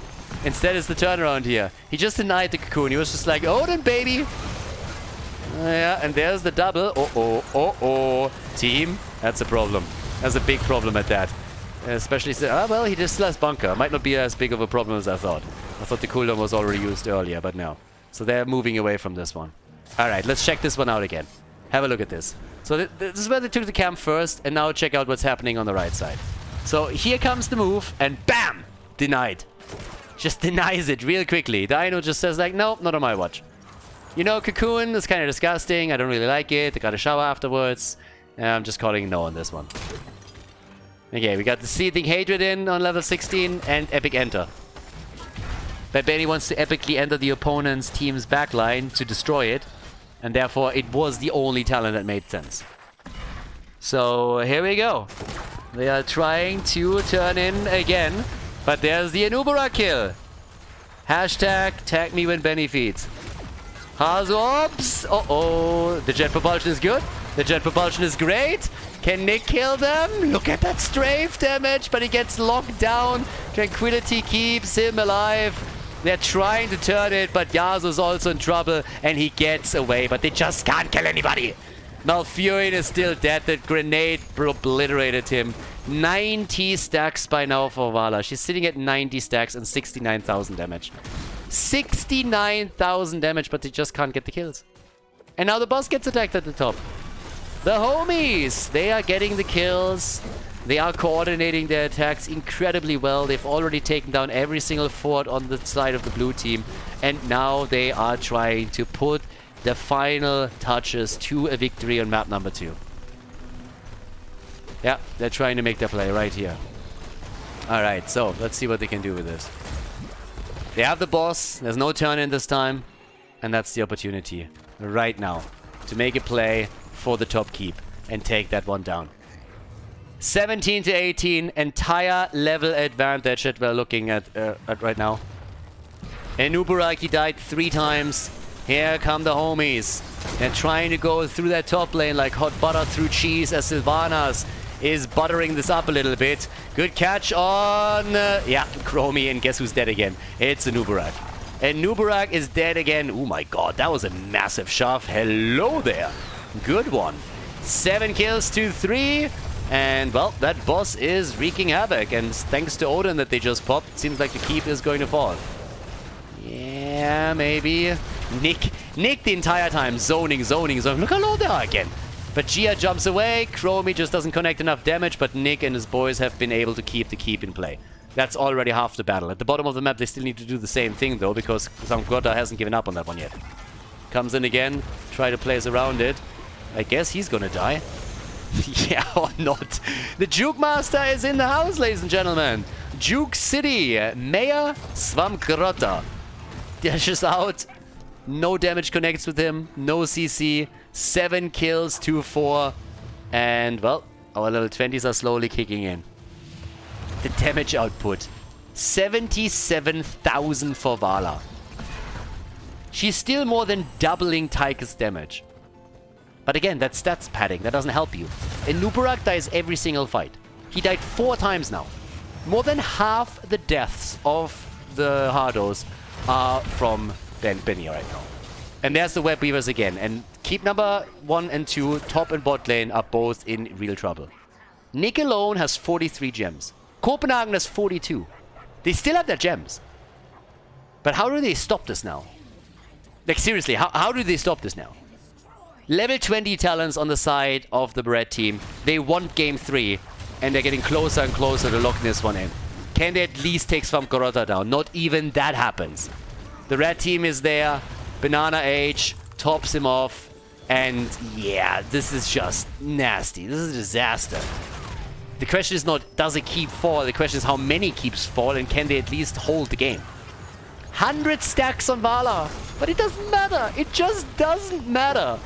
Instead, it's the turnaround here. He just denied the cocoon. He was just like, Odin, baby! Yeah, and there's the double. Team. That's a problem. That's a big problem at that. Especially, well, he just still has bunker. Might not be as big of a problem as I thought. I thought the cooldown was already used earlier, but no. So they're moving away from this one. Alright, let's check this one out again. Have a look at this. So this is where they took the camp first, and now check out what's happening on the right side. So here comes the move, and BAM! Denied. Just denies it real quickly. Dino just says like, nope, not on my watch. You know, Cocoon is kind of disgusting. I don't really like it. I got a shower afterwards. I'm just calling no on this one. Okay, we got the Seething Hatred in on level 16 and Epic Enter. Bad Benny wants to epically enter the opponent's team's backline to destroy it. And therefore, it was the only talent that made sense. So, here we go. They are trying to turn in again. But there's the Anubara kill. Hashtag tag me when Benny feeds. Hazops. Uh-oh. The jet propulsion is good. The jet propulsion is great. Can Nick kill them? Look at that strafe damage, but he gets locked down. Tranquility keeps him alive. They're trying to turn it, but Yasuo's also in trouble, and he gets away. But they just can't kill anybody. Malfurion is still dead. That grenade obliterated him. 90 stacks by now for Vala. She's sitting at 90 stacks and 69,000 damage. 69,000 damage, but they just can't get the kills. And now the boss gets attacked at the top. The homies! They are getting the kills. They are coordinating their attacks incredibly well. They've already taken down every single fort on the side of the blue team. And now they are trying to put the final touches to a victory on map number 2. Yeah, they're trying to make their play right here. Alright, so let's see what they can do with this. They have the boss. There's no turn in this time. And that's the opportunity right now to make a play for the top keep and take that one down. 17 to 18, entire level advantage that we're looking at right now. Enuburaki died 3 times. Here come the homies. They're trying to go through that top lane like hot butter through cheese as Sylvanas is buttering this up a little bit. Good catch on... yeah, Chromie, and guess who's dead again? It's Enubarak. Enubarak is dead again. Oh my god, that was a massive shove. Hello there. Good one. 7 kills to 3. And, well, that boss is wreaking havoc. And thanks to Odin that they just popped, seems like the keep is going to fall. Yeah, maybe. Nick the entire time. Zoning. Look how low they are again. But Gia jumps away. Chromie just doesn't connect enough damage. But Nick and his boys have been able to keep the keep in play. That's already half the battle. At the bottom of the map, they still need to do the same thing, though, because Samgrota hasn't given up on that one yet. Comes in again. Try to place around it. I guess he's gonna die. Yeah, or not. The Juke Master is in the house, ladies and gentlemen. Juke City. Mayor Svamgrota dashes out. No damage connects with him. No CC. 7 kills, 2-4. And, well, our level 20s are slowly kicking in. The damage output. 77,000 for Vala. She's still more than doubling Tyke's damage. But again, that's stats padding. That doesn't help you. And Nubarak dies every single fight. He died 4 times now. More than half the deaths of the Hardos are from Benny right now. And there's the Web Weavers again. And keep number 1 and 2, top and bot lane, are both in real trouble. Nick alone has 43 gems. Copenhagen has 42. They still have their gems. But how do they stop this now? Like, seriously, how do they stop this now? Level 20 talents on the side of the Red team. They want game 3. And they're getting closer and closer to locking this one in. Can they at least take Svamgrota down? Not even that happens. The Red team is there. Banana H tops him off. And yeah, this is just nasty. This is a disaster. The question is not, does a keep fall? The question is, how many keeps fall? And can they at least hold the game? 100 stacks on Vala. But it doesn't matter. It just doesn't matter.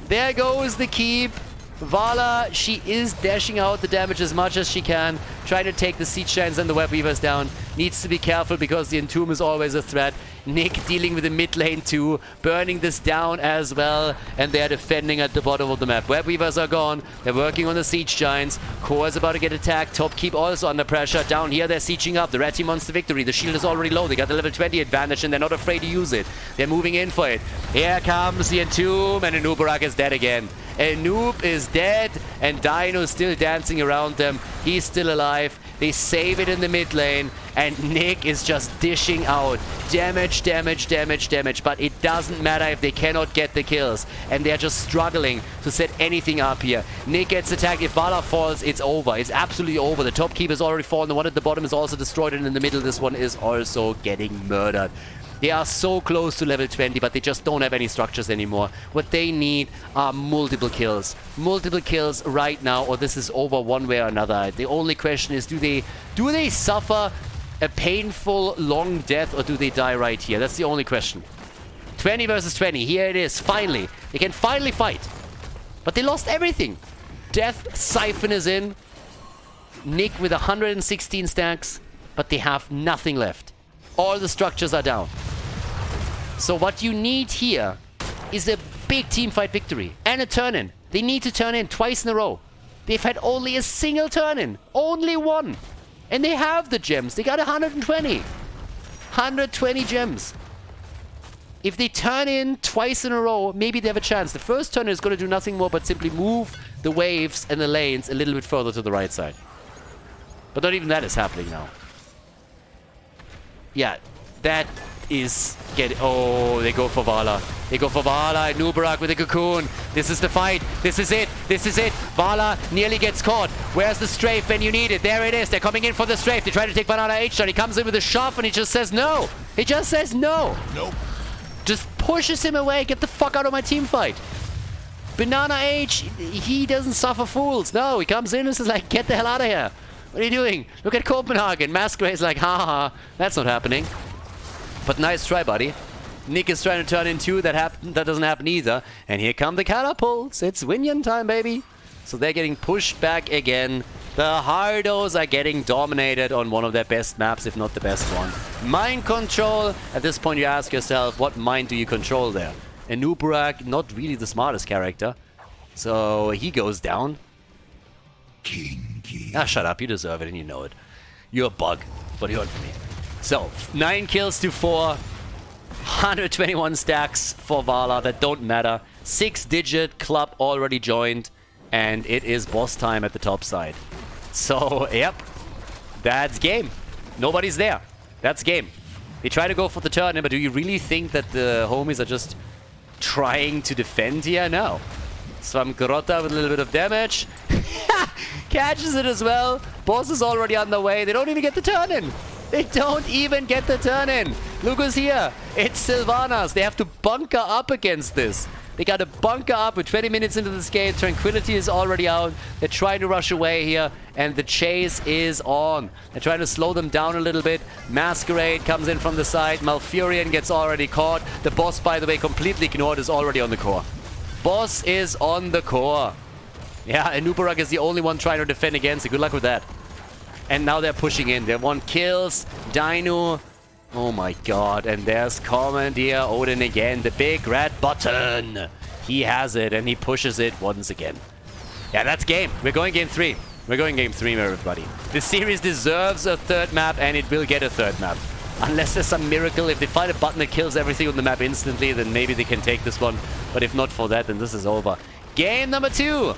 There goes the keep. Vala, she is dashing out the damage as much as she can. Trying to take the Siege Giants and the Web Weavers down. Needs to be careful because the Entomb is always a threat. Nick dealing with the mid lane too. Burning this down as well. And they're defending at the bottom of the map. Web Weavers are gone. They're working on the Siege Giants. Core is about to get attacked. Top keep also under pressure. Down here they're sieging up. The Red team wants the victory. The shield is already low. They got the level 20 advantage and they're not afraid to use it. They're moving in for it. Here comes the Entomb and Anubarak is dead again. Noob is dead and Dino's still dancing around them. He's still alive. They save it in the mid lane and Nick is just dishing out damage. But it doesn't matter if they cannot get the kills and they're just struggling to set anything up here. Nick gets attacked. If Vala falls, it's over. It's absolutely over. The top keep has already fallen. The one at the bottom is also destroyed and in the middle this one is also getting murdered. They are so close to level 20, but they just don't have any structures anymore. What they need are multiple kills. Multiple kills right now, or this is over one way or another. The only question is, do they suffer a painful, long death, or do they die right here? That's the only question. 20 versus 20. Here it is, finally. They can finally fight. But they lost everything. Death Siphon is in. Nick with 116 stacks, but they have nothing left. All the structures are down. So what you need here is a big teamfight victory and a turn-in. They need to turn in twice in a row. They've had only a single turn-in. Only one. And they have the gems. They got 120. 120 gems. If they turn in twice in a row, maybe they have a chance. The first turn is going to do nothing more but simply move the waves and the lanes a little bit further to the right side. But not even that is happening now. Yeah, that is getting... Oh, they go for Vala. They go for Vala and Nubarak with a cocoon. This is the fight. This is it. This is it. Vala nearly gets caught. Where's the strafe when you need it? There it is. They're coming in for the strafe. They try to take Banana H down. He comes in with a shove and he just says no. He just says no. Nope. Just pushes him away. Get the fuck out of my team fight. Banana H, he doesn't suffer fools. No, he comes in and says like, get the hell out of here. What are you doing? Look at Copenhagen. Masquerade's like, haha, that's not happening. But nice try, buddy. Nick is trying to turn in two. That doesn't happen either. And here come the catapults. It's Winion time, baby. So they're getting pushed back again. The Hardos are getting dominated on one of their best maps, if not the best one. Mind control. At this point, you ask yourself, what mind do you control there? And Nubarak, not really the smartest character. So he goes down. Ah, shut up. You deserve it and you know it. You're a bug. What do you want from me? So, 9 kills to 4. 121 stacks for Vala that don't matter. 6-digit club already joined. And it is boss time at the top side. So, yep. That's game. Nobody's there. That's game. They try to go for the turn, but do you really think that the homies are just trying to defend here? No. Svamgrotta with a little bit of damage. Catches it as well. Boss is already on the way. They don't even get the turn in. They don't even get the turn in. Look who's here. It's Sylvanas. They have to bunker up against this. They got to bunker up with 20 minutes into this game. Tranquility is already out. They're trying to rush away here, and the chase is on. They're trying to slow them down a little bit. Masquerade comes in from the side. Malfurion gets already caught. The boss, by the way, completely ignored, is already on the core. Boss is on the core. Yeah, and Nubarak is the only one trying to defend against it. Good luck with that. And now they're pushing in. They want kills. Dino. Oh my god. And there's Commandeer Odin again. The big red button. He has it and he pushes it once again. Yeah, that's game. We're going game 3. We're going game 3, everybody. This series deserves a third map and it will get a third map. Unless there's some miracle. If they find a button that kills everything on the map instantly, then maybe they can take this one. But if not for that, then this is over. Game number 2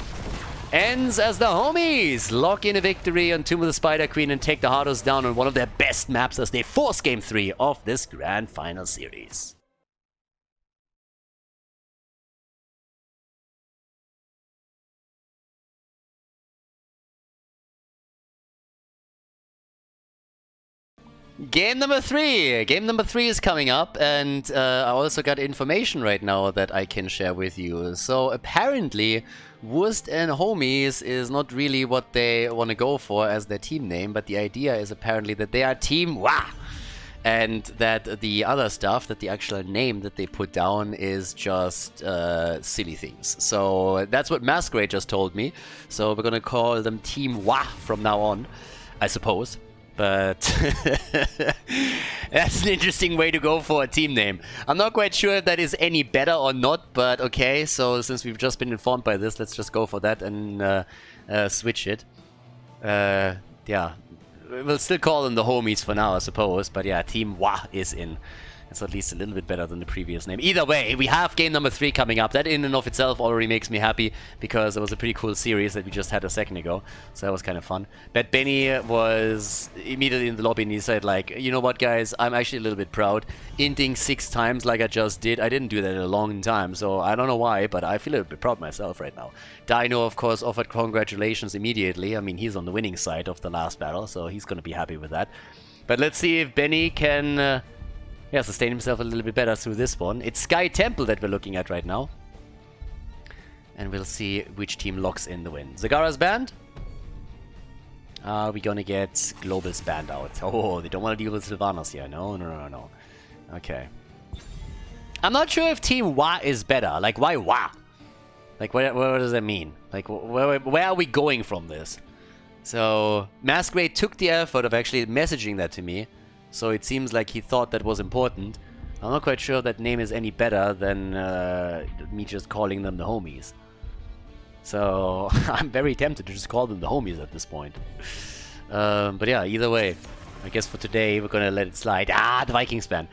ends as the homies lock in a victory on Tomb of the Spider Queen and take the Hardos down on one of their best maps as they force game 3 of this grand final series. Game number 3! Game number 3 is coming up, and I also got information right now that I can share with you. So apparently, Wurst and Homies is not really what they want to go for as their team name, but the idea is apparently that they are Team Wah! And that the other stuff, that the actual name that they put down is just silly things. So that's what Masquerade just told me. So we're gonna call them Team Wah from now on, I suppose. But that's an interesting way to go for a team name. I'm not quite sure if that is any better or not, but okay. So since we've just been informed by this, let's just go for that and switch it. Yeah, we'll still call them the homies for now, I suppose. But yeah, Team Wah is in. It's at least a little bit better than the previous name. Either way, we have game number 3 coming up. That in and of itself already makes me happy because it was a pretty cool series that we just had a second ago. So that was kind of fun. But Benny was immediately in the lobby and he said like, you know what guys, I'm actually a little bit proud. Inting 6 times like I just did. I didn't do that in a long time, so I don't know why, but I feel a bit proud of myself right now. Dino, of course, offered congratulations immediately. I mean, he's on the winning side of the last battle, so he's going to be happy with that. But let's see if Benny can... yeah, sustain himself a little bit better through this one. It's Sky Temple that we're looking at right now. And we'll see which team locks in the win. Zagara's banned? Are we gonna get Global's banned out? Oh, they don't want to deal with Sylvanas here. No, no, no, no. Okay. I'm not sure if Team Wah is better. Like, why Wah? Like, what does that mean? Like, where are we going from this? So, Masquerade took the effort of actually messaging that to me. So it seems like he thought that was important. I'm not quite sure if that name is any better than me just calling them the homies. So I'm very tempted to just call them the homies at this point. But yeah, either way, I guess for today we're gonna let it slide. Ah, the Vikings ban.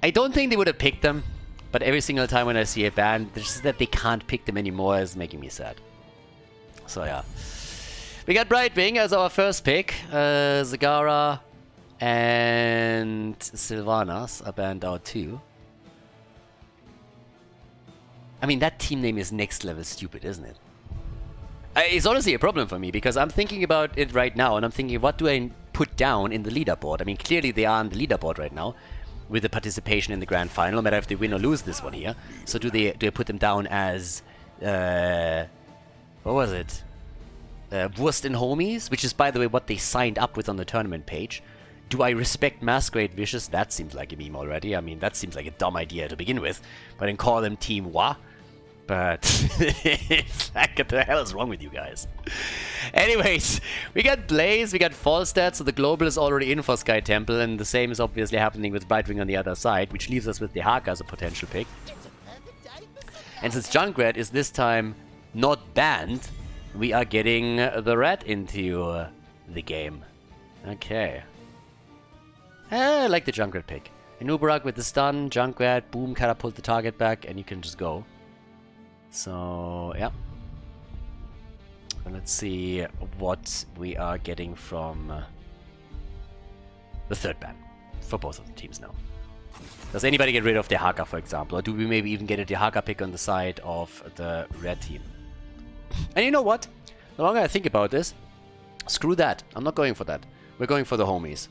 I don't think they would have picked them, but every single time when I see a ban, just that they can't pick them anymore is making me sad. So yeah. We got Brightwing as our first pick. Zagara and Sylvanas are banned out too. I mean, that team name is next level stupid, isn't it? It's honestly a problem for me because I'm thinking about it right now and I'm thinking, what do I put down in the leaderboard? I mean, clearly they are on the leaderboard right now with the participation in the grand final, no matter if they win or lose this one here. So do I put them down as what was it? Wurst and Homies, which is by the way what they signed up with on the tournament page. Do I respect Masquerade Vicious? That seems like a meme already. I mean, that seems like a dumb idea to begin with. But then call them Team Wah. But it's like, what the hell is wrong with you guys? Anyways, we got Blaze, we got Falstad, so the global is already in for Sky Temple, and the same is obviously happening with Brightwing on the other side, which leaves us with the Haka as a potential pick. And since Junkrat is this time not banned, we are getting the rat into the game. Okay. I like the Junkrat pick. Inubarak with the stun, Junkrat, boom, catapult the target back, and you can just go. So, yeah. Let's see what we are getting from the third ban for both of the teams now. Does anybody get rid of the Haka, for example? Or do we maybe even get a Haka pick on the side of the red team? And you know what? The longer I think about this, screw that. I'm not going for that. We're going for the homies.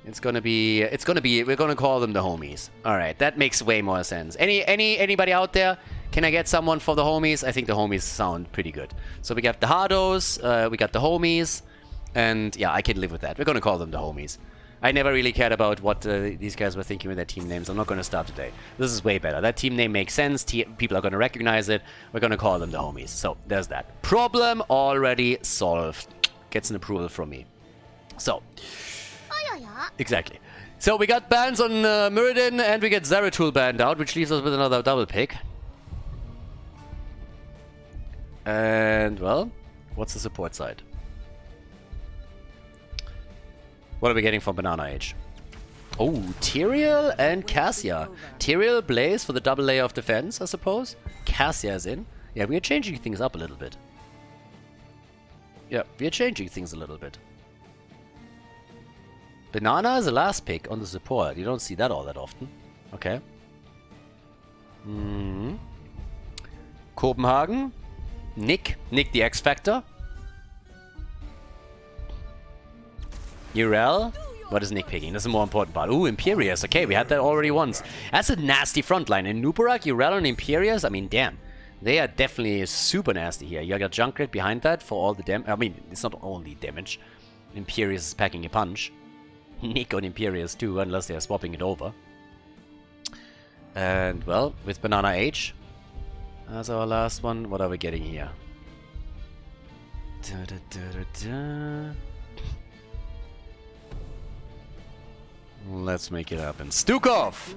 We're gonna call them the homies. Alright, that makes way more sense. Anybody out there? Can I get someone for the homies? I think the homies sound pretty good. So we got the Hardos, we got the homies, and yeah, I can live with that. We're gonna call them the homies. I never really cared about what these guys were thinking with their team names. I'm not gonna start today. This is way better. That team name makes sense. People are gonna recognize it. We're gonna call them the homies. So there's that. Problem already solved. Gets an approval from me. So. Exactly. So we got bans on Muradin, and we get Zeratul banned out, which leaves us with another double pick. And, well, what's the support side? What are we getting from Banana Age? Oh, Tyrael and Cassia. Tyrael Blaze for the double layer of defense, I suppose. Cassia is in. Yeah, we are changing things up a little bit. Yeah, we are changing things a little bit. Banana is the last pick on the support. You don't see that all that often. Okay. Copenhagen. Nick the X Factor. Urel. What is Nick picking? That's the more important part. Ooh, Imperius. Okay, we had that already once. That's a nasty front line. In Nubarak, Urel and Imperius, I mean, damn. They are definitely super nasty here. You got Junkrat behind that for all the damage. I mean, it's not only damage. Imperius is packing a punch. Nick on Imperius too, unless they are swapping it over. And, well, with Banana H as our last one, what are we getting here? Let's make it happen. Stukov!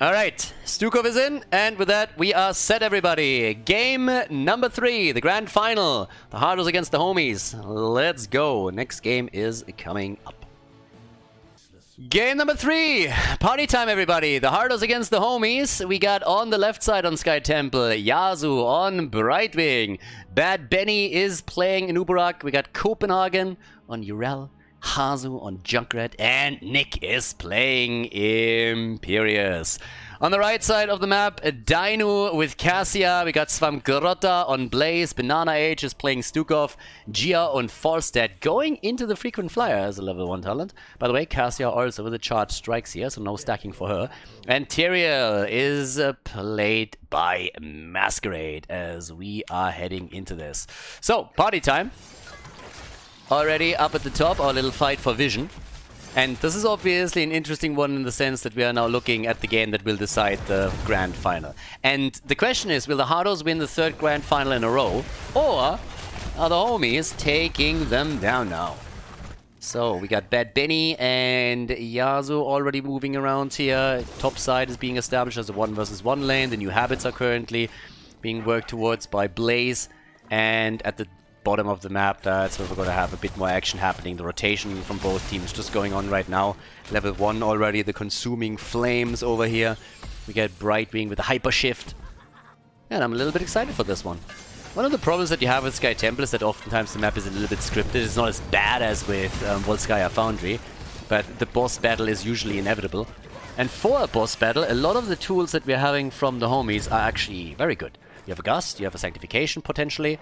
Alright, Stukov is in, and with that, we are set, everybody. Game number 3, the grand final. The Hardos against the homies. Let's go. Next game is coming up. Game number 3! Party time, everybody! The Hardos against the homies. We got on the left side on Sky Temple, Yasu on Brightwing. Bad Benny is playing in Uberak. We got Copenhagen on Urel. Hazu on Junkrat, and Nick is playing Imperius. On the right side of the map, Dainu with Cassia. We got Svamgrota on Blaze. Banana Age is playing Stukov. Gia on Falstad going into the frequent flyer as a level 1 talent. By the way, Cassia also with the charged strikes here, so no stacking for her. And Tyrael is played by Masquerade as we are heading into this. So, party time. Already up at the top, our little fight for vision. And this is obviously an interesting one in the sense that we are now looking at the game that will decide the grand final. And the question is, will the Hardos win the 3rd grand final in a row? Or are the homies taking them down now? So we got Bad Benny and Yasu already moving around here. Top side is being established as a 1 versus 1 lane. The new habits are currently being worked towards by Blaze. And at the bottom of the map, that's where we're going to have a bit more action happening. The rotation from both teams just going on right now. Level 1 already, the consuming flames over here. We get Brightwing with the hyper shift. And I'm a little bit excited for this one. One of the problems that you have with Sky Temple is that oftentimes the map is a little bit scripted. It's not as bad as with Volskaya Foundry, but the boss battle is usually inevitable. And for a boss battle, a lot of the tools that we're having from the homies are actually very good. You have a Gust, you have a Sanctification potentially,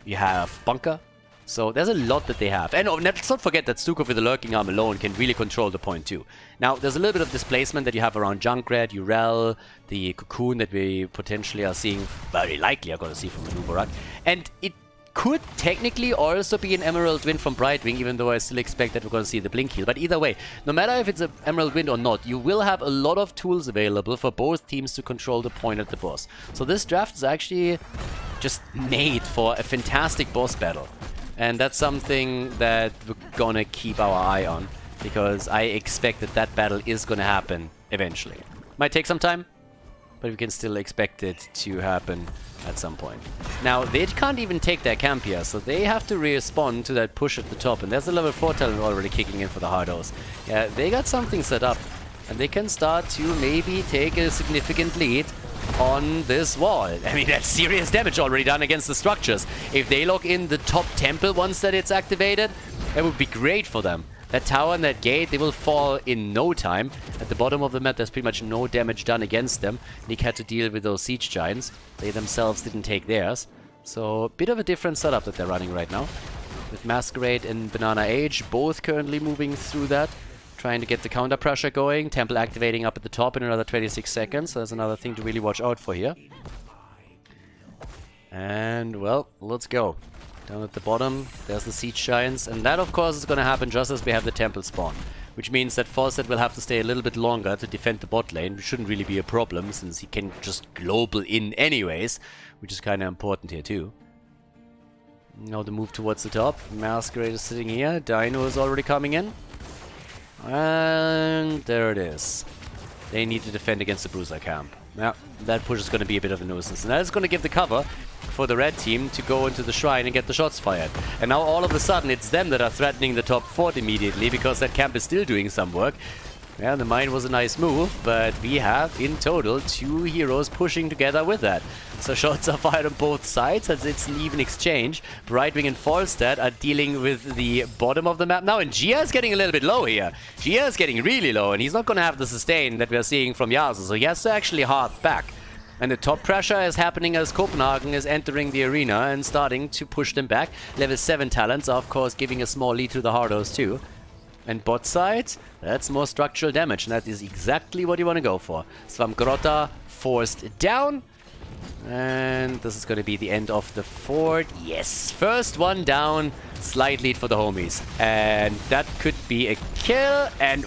you have Bunker. So there's a lot that they have. And let's not forget that Stukov with the Lurking Arm alone can really control the point too. Now, there's a little bit of displacement that you have around Junkrat, Urel, the Cocoon that we potentially are seeing, very likely are going to see from Manubarak. And it could technically also be an Emerald Wind from Brightwing, even though I still expect that we're going to see the Blink Heal. But either way, no matter if it's an Emerald Wind or not, you will have a lot of tools available for both teams to control the point at the boss. So this draft is actually just made for a fantastic boss battle. And that's something that we're gonna keep our eye on, because I expect that that battle is gonna happen eventually. Might take some time, but we can still expect it to happen at some point. Now, they can't even take their camp here, so they have to respond to that push at the top. And there's a level 4 talent already kicking in for the Hardos. Yeah, they got something set up, and they can start to maybe take a significant lead on this wall. I mean, that's serious damage already done against the structures. If they lock in the top temple once that it's activated, that would be great for them. That tower and that gate, they will fall in no time. At the bottom of the map, there's pretty much no damage done against them. Nick had to deal with those siege giants. They themselves didn't take theirs. So, a bit of a different setup that they're running right now. With Masquerade and Banana Age, both currently moving through that. Trying to get the counter pressure going. Temple activating up at the top in another 26 seconds. So, that's another thing to really watch out for here. And, well, let's go. Down at the bottom, there's the siege giants, and that of course is going to happen just as we have the temple spawn. Which means that Falstad will have to stay a little bit longer to defend the bot lane, which shouldn't really be a problem since he can just global in anyways, which is kind of important here too. Now the move towards the top, Masquerade is sitting here, Dino is already coming in. And there it is. They need to defend against the Bruiser camp. Yeah, that push is going to be a bit of a nuisance, and that is going to give the cover for the red team to go into the shrine and get the shots fired. And now all of a sudden it's them that are threatening the top fort immediately because that camp is still doing some work. Yeah, the mine was a nice move, but we have in total 2 heroes pushing together with that. So shots are fired on both sides as it's an even exchange. Brightwing and Falstad are dealing with the bottom of the map now, and Gia is getting a little bit low here. Gia is getting really low, and he's not going to have the sustain that we are seeing from Yasuo, so he has to actually hearth back. And the top pressure is happening as Copenhagen is entering the arena and starting to push them back. Level 7 talents are of course giving a small lead to the Hardos too. And bot side, that's more structural damage, and that is exactly what you want to go for. Svamgrotta forced down. And this is going to be the end of the fort. Yes, first one down. Slight lead for the homies. And that could be a kill. And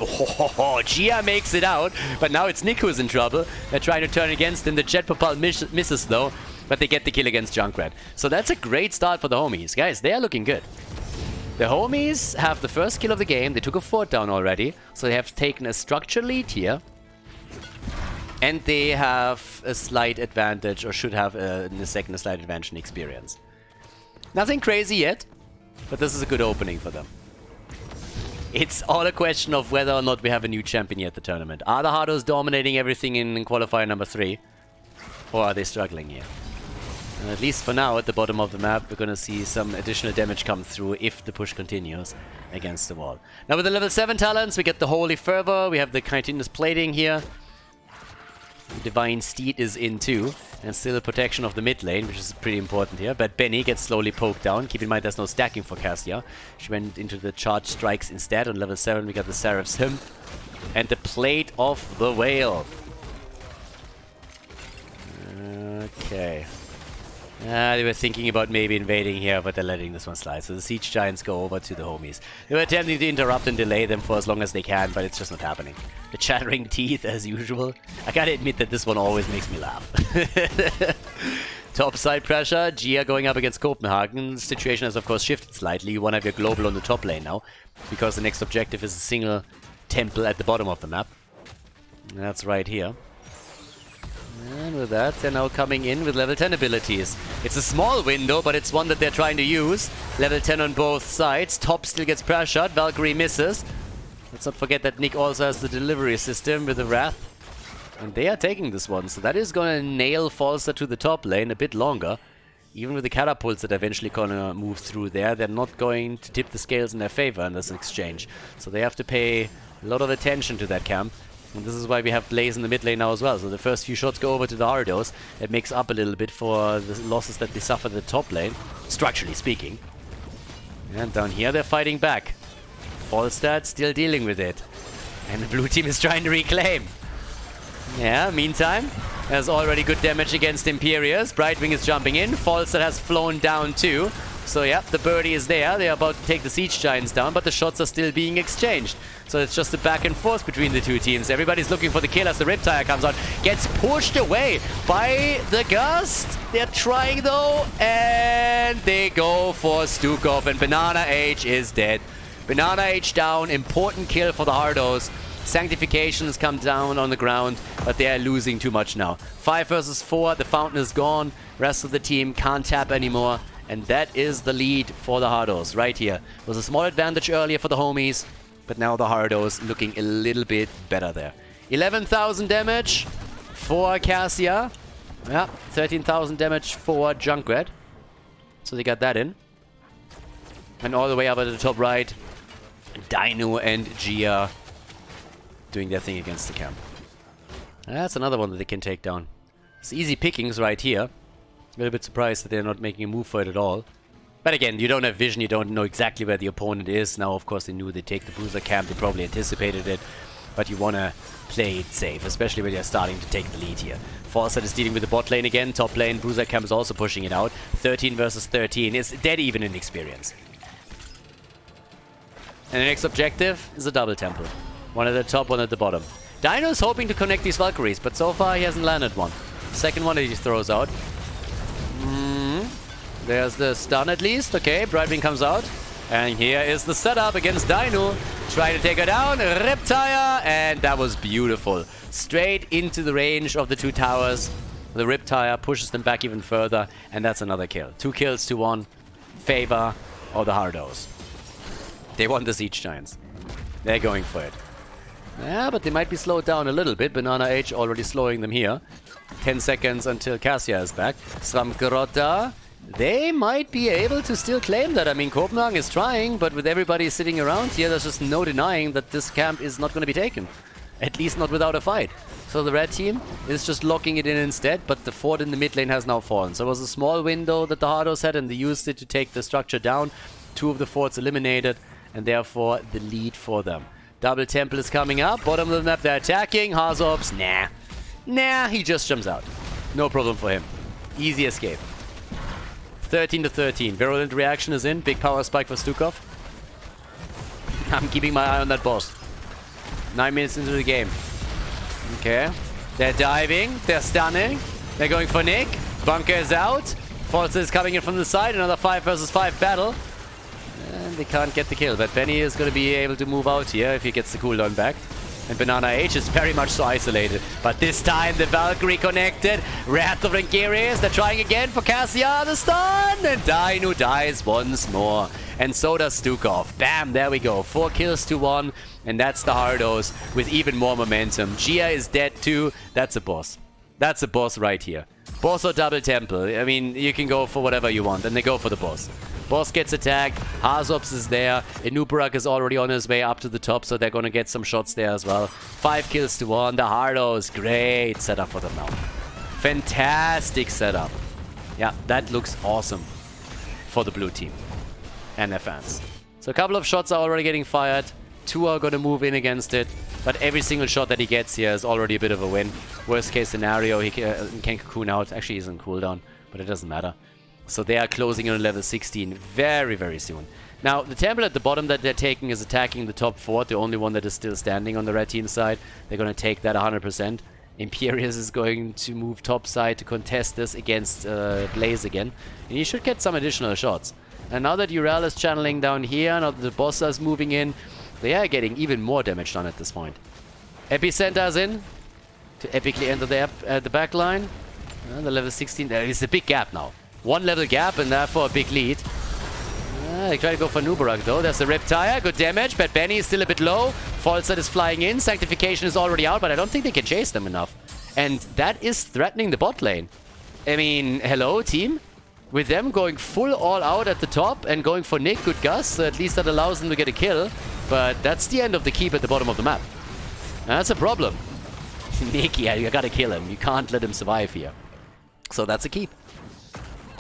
Gia makes it out. But now it's Nick who's in trouble. They're trying to turn against him. The jet propel misses though. But they get the kill against Junkrat. So that's a great start for the homies. Guys, they are looking good. The homies have the first kill of the game. They took a fort down already. So they have taken a structure lead here. And they have a slight advantage, or should have in a second a slight advantage in experience. Nothing crazy yet, but this is a good opening for them. It's all a question of whether or not we have a new champion here at the tournament. Are the Hardos dominating everything in qualifier number 3? Or are they struggling here? And at least for now, at the bottom of the map, we're going to see some additional damage come through if the push continues against the wall. Now with the level 7 talents, we get the Holy Fervor, we have the Chitinous Plating here. Divine Steed is in too, and still a protection of the mid lane, which is pretty important here. But Benny gets slowly poked down. Keep in mind there's no stacking for Cassia. She went into the charge strikes instead. On level 7 we got the Seraph's Hymn and the Plate of the Whale. Okay. They were thinking about maybe invading here, but they're letting this one slide. So the Siege Giants go over to the homies. They were attempting to interrupt and delay them for as long as they can, but it's just not happening. The chattering teeth, as usual. I gotta admit that this one always makes me laugh. Top side pressure. Gia going up against Copenhagen. The situation has, of course, shifted slightly. You want to have your global on the top lane now, because the next objective is a single temple at the bottom of the map. And that's right here. And with that, they're now coming in with level 10 abilities. It's a small window, but it's one that they're trying to use. Level 10 on both sides. Top still gets pressured. Valkyrie misses. Let's not forget that Nick also has the delivery system with the Wrath. And they are taking this one, so that is going to nail Falstad to the top lane a bit longer. Even with the catapults that are eventually going to move through there, they're not going to tip the scales in their favor in this exchange. So they have to pay a lot of attention to that camp. And this is why we have Blaze in the mid lane now as well. So the first few shots go over to the Hardos. It makes up a little bit for the losses that they suffered at the top lane, structurally speaking. And down here they're fighting back. Falstad still dealing with it. And the blue team is trying to reclaim. Yeah, meantime, there's already good damage against Imperius. Brightwing is jumping in. Falstad has flown down too. So yeah, the birdie is there. They're about to take the Siege Giants down, but the shots are still being exchanged. So it's just a back and forth between the two teams. Everybody's looking for the kill as the Riptire comes out. Gets pushed away by the Gust. They're trying though, and they go for Stukov, and Banana Age is dead. Banana Age down, important kill for the Hardos. Sanctifications come down on the ground, but they are losing too much now. 5 versus 4, the fountain is gone. Rest of the team can't tap anymore. And that is the lead for the Hardos right here. It was a small advantage earlier for the homies, but now the Hardos looking a little bit better there. 11,000 damage for Cassia. Yeah, 13,000 damage for Junkrat. So they got that in. And all the way up at the top right, Dino and Gia doing their thing against the camp. That's another one that they can take down. It's easy pickings right here. A little bit surprised that they're not making a move for it at all. But again, you don't have vision, you don't know exactly where the opponent is. Now, of course, they knew they'd take the Bruiser camp, they probably anticipated it. But you want to play it safe, especially when you're starting to take the lead here. Fawcett is dealing with the bot lane again. Top lane, Bruiser camp is also pushing it out. 13 versus 13 is dead even in experience. And the next objective is a double temple. One at the top, one at the bottom. Dino's hoping to connect these Valkyries, but so far he hasn't landed one. Second one that he throws out. There's the stun at least. Okay, Brightwing comes out. And here is the setup against Dino. Trying to take her down. Riptire. And that was beautiful. Straight into the range of the two towers. The Riptire pushes them back even further. And that's another kill. 2 kills to 1. Favor of the Hardos. They want the Siege Giants. They're going for it. Yeah, but they might be slowed down a little bit. Banana H already slowing them here. 10 seconds until Cassia is back. Stramgrota. They might be able to still claim that. I mean, Copenhagen is trying, but with everybody sitting around here, there's just no denying that this camp is not going to be taken. At least not without a fight. So the red team is just locking it in instead, but the fort in the mid lane has now fallen. So it was a small window that the Hardos had, and they used it to take the structure down. 2 of the forts eliminated, and therefore the lead for them. Double temple is coming up. Bottom of the map, they're attacking. Harzops, nah, he just jumps out. No problem for him. Easy escape. 13 to 13. Virulent reaction is in. Big power spike for Stukov. I'm keeping my eye on that boss. 9 minutes into the game. Okay. They're diving. They're stunning. They're going for Nick. Bunker is out. False is coming in from the side. Another 5 versus 5 battle. And they can't get the kill. But Benny is going to be able to move out here if he gets the cooldown back. And Banana H is very much so isolated. But this time the Valkyrie connected. Wrath of Rangeris. They're trying again for Cassia. The stun. And Dino dies once more. And so does Stukov. Bam, there we go. 4 kills to 1. And that's the Hardos with even more momentum. Gia is dead too. That's a boss. That's a boss right here. Boss or double temple. I mean, you can go for whatever you want. And they go for the boss. Boss gets attacked. Harzops is there. Inuparak is already on his way up to the top, so they're going to get some shots there as well. 5 kills to 1. The Hardos. Great setup for them now. Fantastic setup. Yeah, that looks awesome for the blue team and their fans. So a couple of shots are already getting fired. 2 are going to move in against it. But every single shot that he gets here is already a bit of a win. Worst case scenario, he can cocoon out. Actually, he's on cooldown, but it doesn't matter. So they are closing in on level 16 very, very soon. Now, the temple at the bottom that they're taking is attacking the top fort, the only one that is still standing on the red team side. They're going to take that 100%. Imperius is going to move top side to contest this against Blaze again. And he should get some additional shots. And now that Ural is channeling down here, now that the boss is moving in, they are getting even more damage done at this point. Epicenter is in to epically enter the back line. The level 16, there is a big gap now. 1 level gap and therefore a big lead. They try to go for Nubarak though. There's the Riptire, good damage, but Benny is still a bit low. Falset is flying in, Sanctification is already out, but I don't think they can chase them enough. And that is threatening the bot lane. I mean, hello team? With them going full all out at the top and going for Nick, good Gus, so at least that allows them to get a kill. But that's the end of the keep at the bottom of the map. That's a problem. Nick, yeah, you gotta kill him. You can't let him survive here. So that's a keep.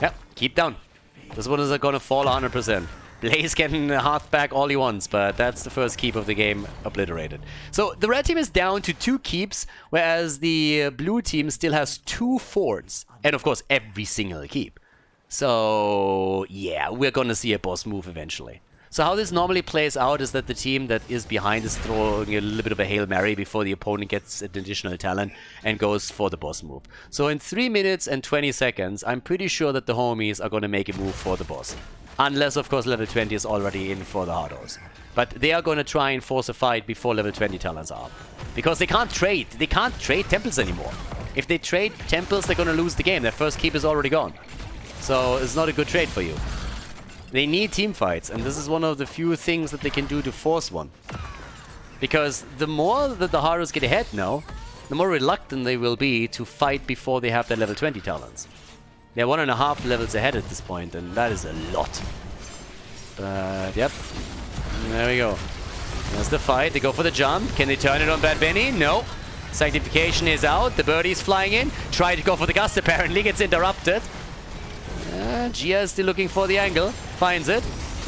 Yep, keep down. This one is gonna fall 100%. Blaze can hearth back all he wants, but that's the first keep of the game obliterated. So the red team is down to 2 keeps, whereas the blue team still has 2 forts. And of course, every single keep. So yeah, we're gonna see a boss move eventually. So how this normally plays out is that the team that is behind is throwing a little bit of a Hail Mary before the opponent gets an additional talent and goes for the boss move. So in 3 minutes and 20 seconds, I'm pretty sure that the homies are going to make a move for the boss. Unless, of course, level 20 is already in for the Hardos. But they are going to try and force a fight before level 20 talents are up. Because they can't trade. They can't trade temples anymore. If they trade temples, they're going to lose the game. Their first keep is already gone. So it's not a good trade for you. They need team fights, and this is one of the few things that they can do to force one. Because the more that the Hardos get ahead now, the more reluctant they will be to fight before they have their level 20 talents. They're 1.5 levels ahead at this point, and that is a lot. But, yep. There we go. There's the fight. They go for the jump. Can they turn it on Bad Benny? No. Sanctification is out. The birdie's flying in. Try to go for the gust, apparently. Gets interrupted. Gia is still looking for the angle. Finds it.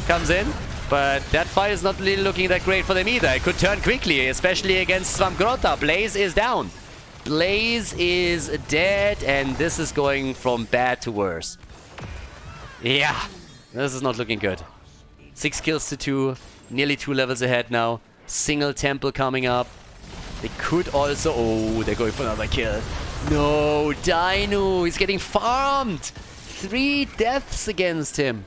Comes in. But that fight is not really looking that great for them either. It could turn quickly, especially against Svamgrota. Blaze is down. Blaze is dead, and this is going from bad to worse. Yeah. This is not looking good. 6 kills to 2. Nearly 2 levels ahead now. Single temple coming up. They could also... Oh, they're going for another kill. No, Dino. He's getting farmed. 3 deaths against him.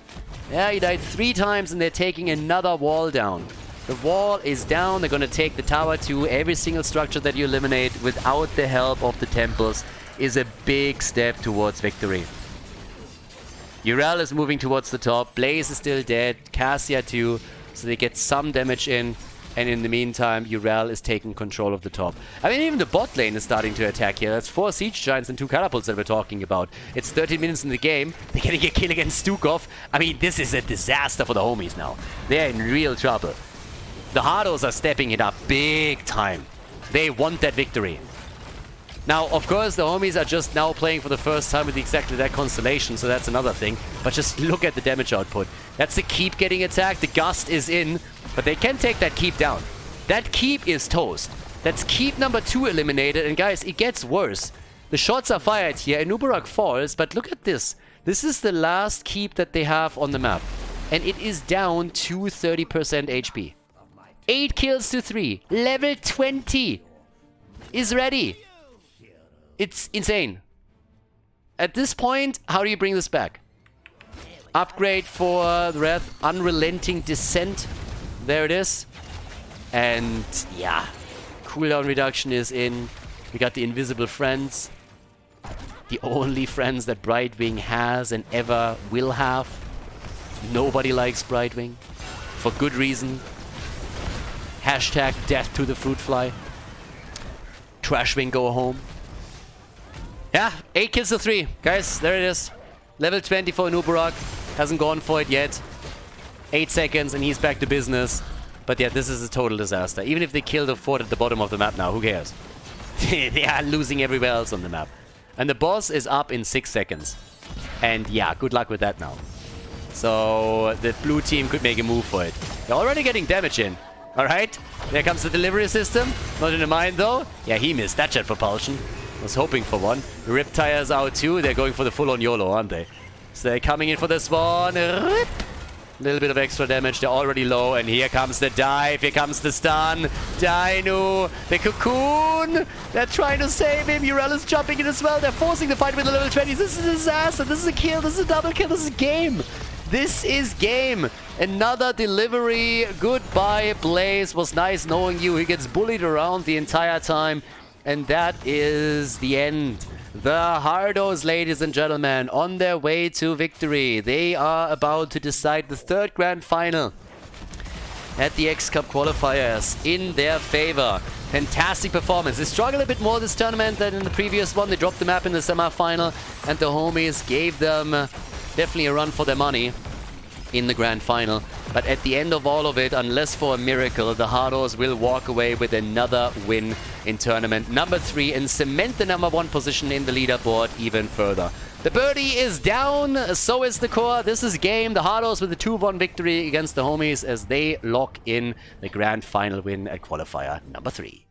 Yeah, he died 3 times and they're taking another wall down. The wall is down. They're going to take the tower too. Every single structure that you eliminate without the help of the temples is a big step towards victory. Urel is moving towards the top. Blaze is still dead. Cassia too. So they get some damage in. And in the meantime, Urel is taking control of the top. I mean, even the bot lane is starting to attack here. That's 4 Siege Giants and 2 Catapults that we're talking about. It's 13 minutes in the game. They're getting a kill against Stukov. I mean, this is a disaster for the homies now. They're in real trouble. The Hardos are stepping it up big time. They want that victory. Now, of course, the homies are just now playing for the first time with exactly that constellation, so that's another thing. But just look at the damage output. That's the keep getting attacked. The gust is in. But they can take that keep down. That keep is toast. That's keep number 2 eliminated. And guys, it gets worse. The shots are fired here. And Nubarak falls. But look at this. This is the last keep that they have on the map. And it is down to 30% HP. 8 kills to 3. Level 20 is ready. It's insane. At this point, how do you bring this back? Upgrade for the Wrath. Unrelenting Descent. There it is. And yeah, cooldown reduction is in. We got the Invisible Friends. The only friends that Brightwing has and ever will have. Nobody likes Brightwing. For good reason. Hashtag death to the fruit fly. Trashwing go home. Yeah, 8 kills to 3. Guys, there it is. Level 20 for Nubarak. Hasn't gone for it yet. 8 seconds and he's back to business. But yeah, this is a total disaster. Even if they kill the fort at the bottom of the map now, who cares? They are losing everywhere else on the map. And the boss is up in 6 seconds. And yeah, good luck with that now. So the blue team could make a move for it. They're already getting damage in. Alright, there comes the delivery system. Not in the mine though. Yeah, he missed that jet propulsion. Was hoping for one. The Rip Tire's out too. They're going for the full-on YOLO, aren't they? So they're coming in for this one. Rip. Little bit of extra damage. They're already low. And here comes the dive. Here comes the stun. Dino. The cocoon. They're trying to save him. Urel is jumping in as well. They're forcing the fight with the level 20s. This is a disaster. This is a kill. This is a double kill. This is game. This is game. Another delivery. Goodbye, Blaze. Was nice knowing you. He gets bullied around the entire time. And that is the end. The Hardos, ladies and gentlemen, on their way to victory. They are about to decide the 3rd grand final at the X-Cup qualifiers in their favor. Fantastic performance. They struggled a bit more this tournament than in the previous one. They dropped the map in the semi-final, and the homies gave them definitely a run for their money in the grand final. But at the end of all of it, unless for a miracle, the Hardos will walk away with another win in tournament number 3 and cement the number 1 position in the leaderboard even further. The birdie is down, so is the core. This is game. The Hardos with a 2-1 victory against the homies as they lock in the grand final win at qualifier number 3.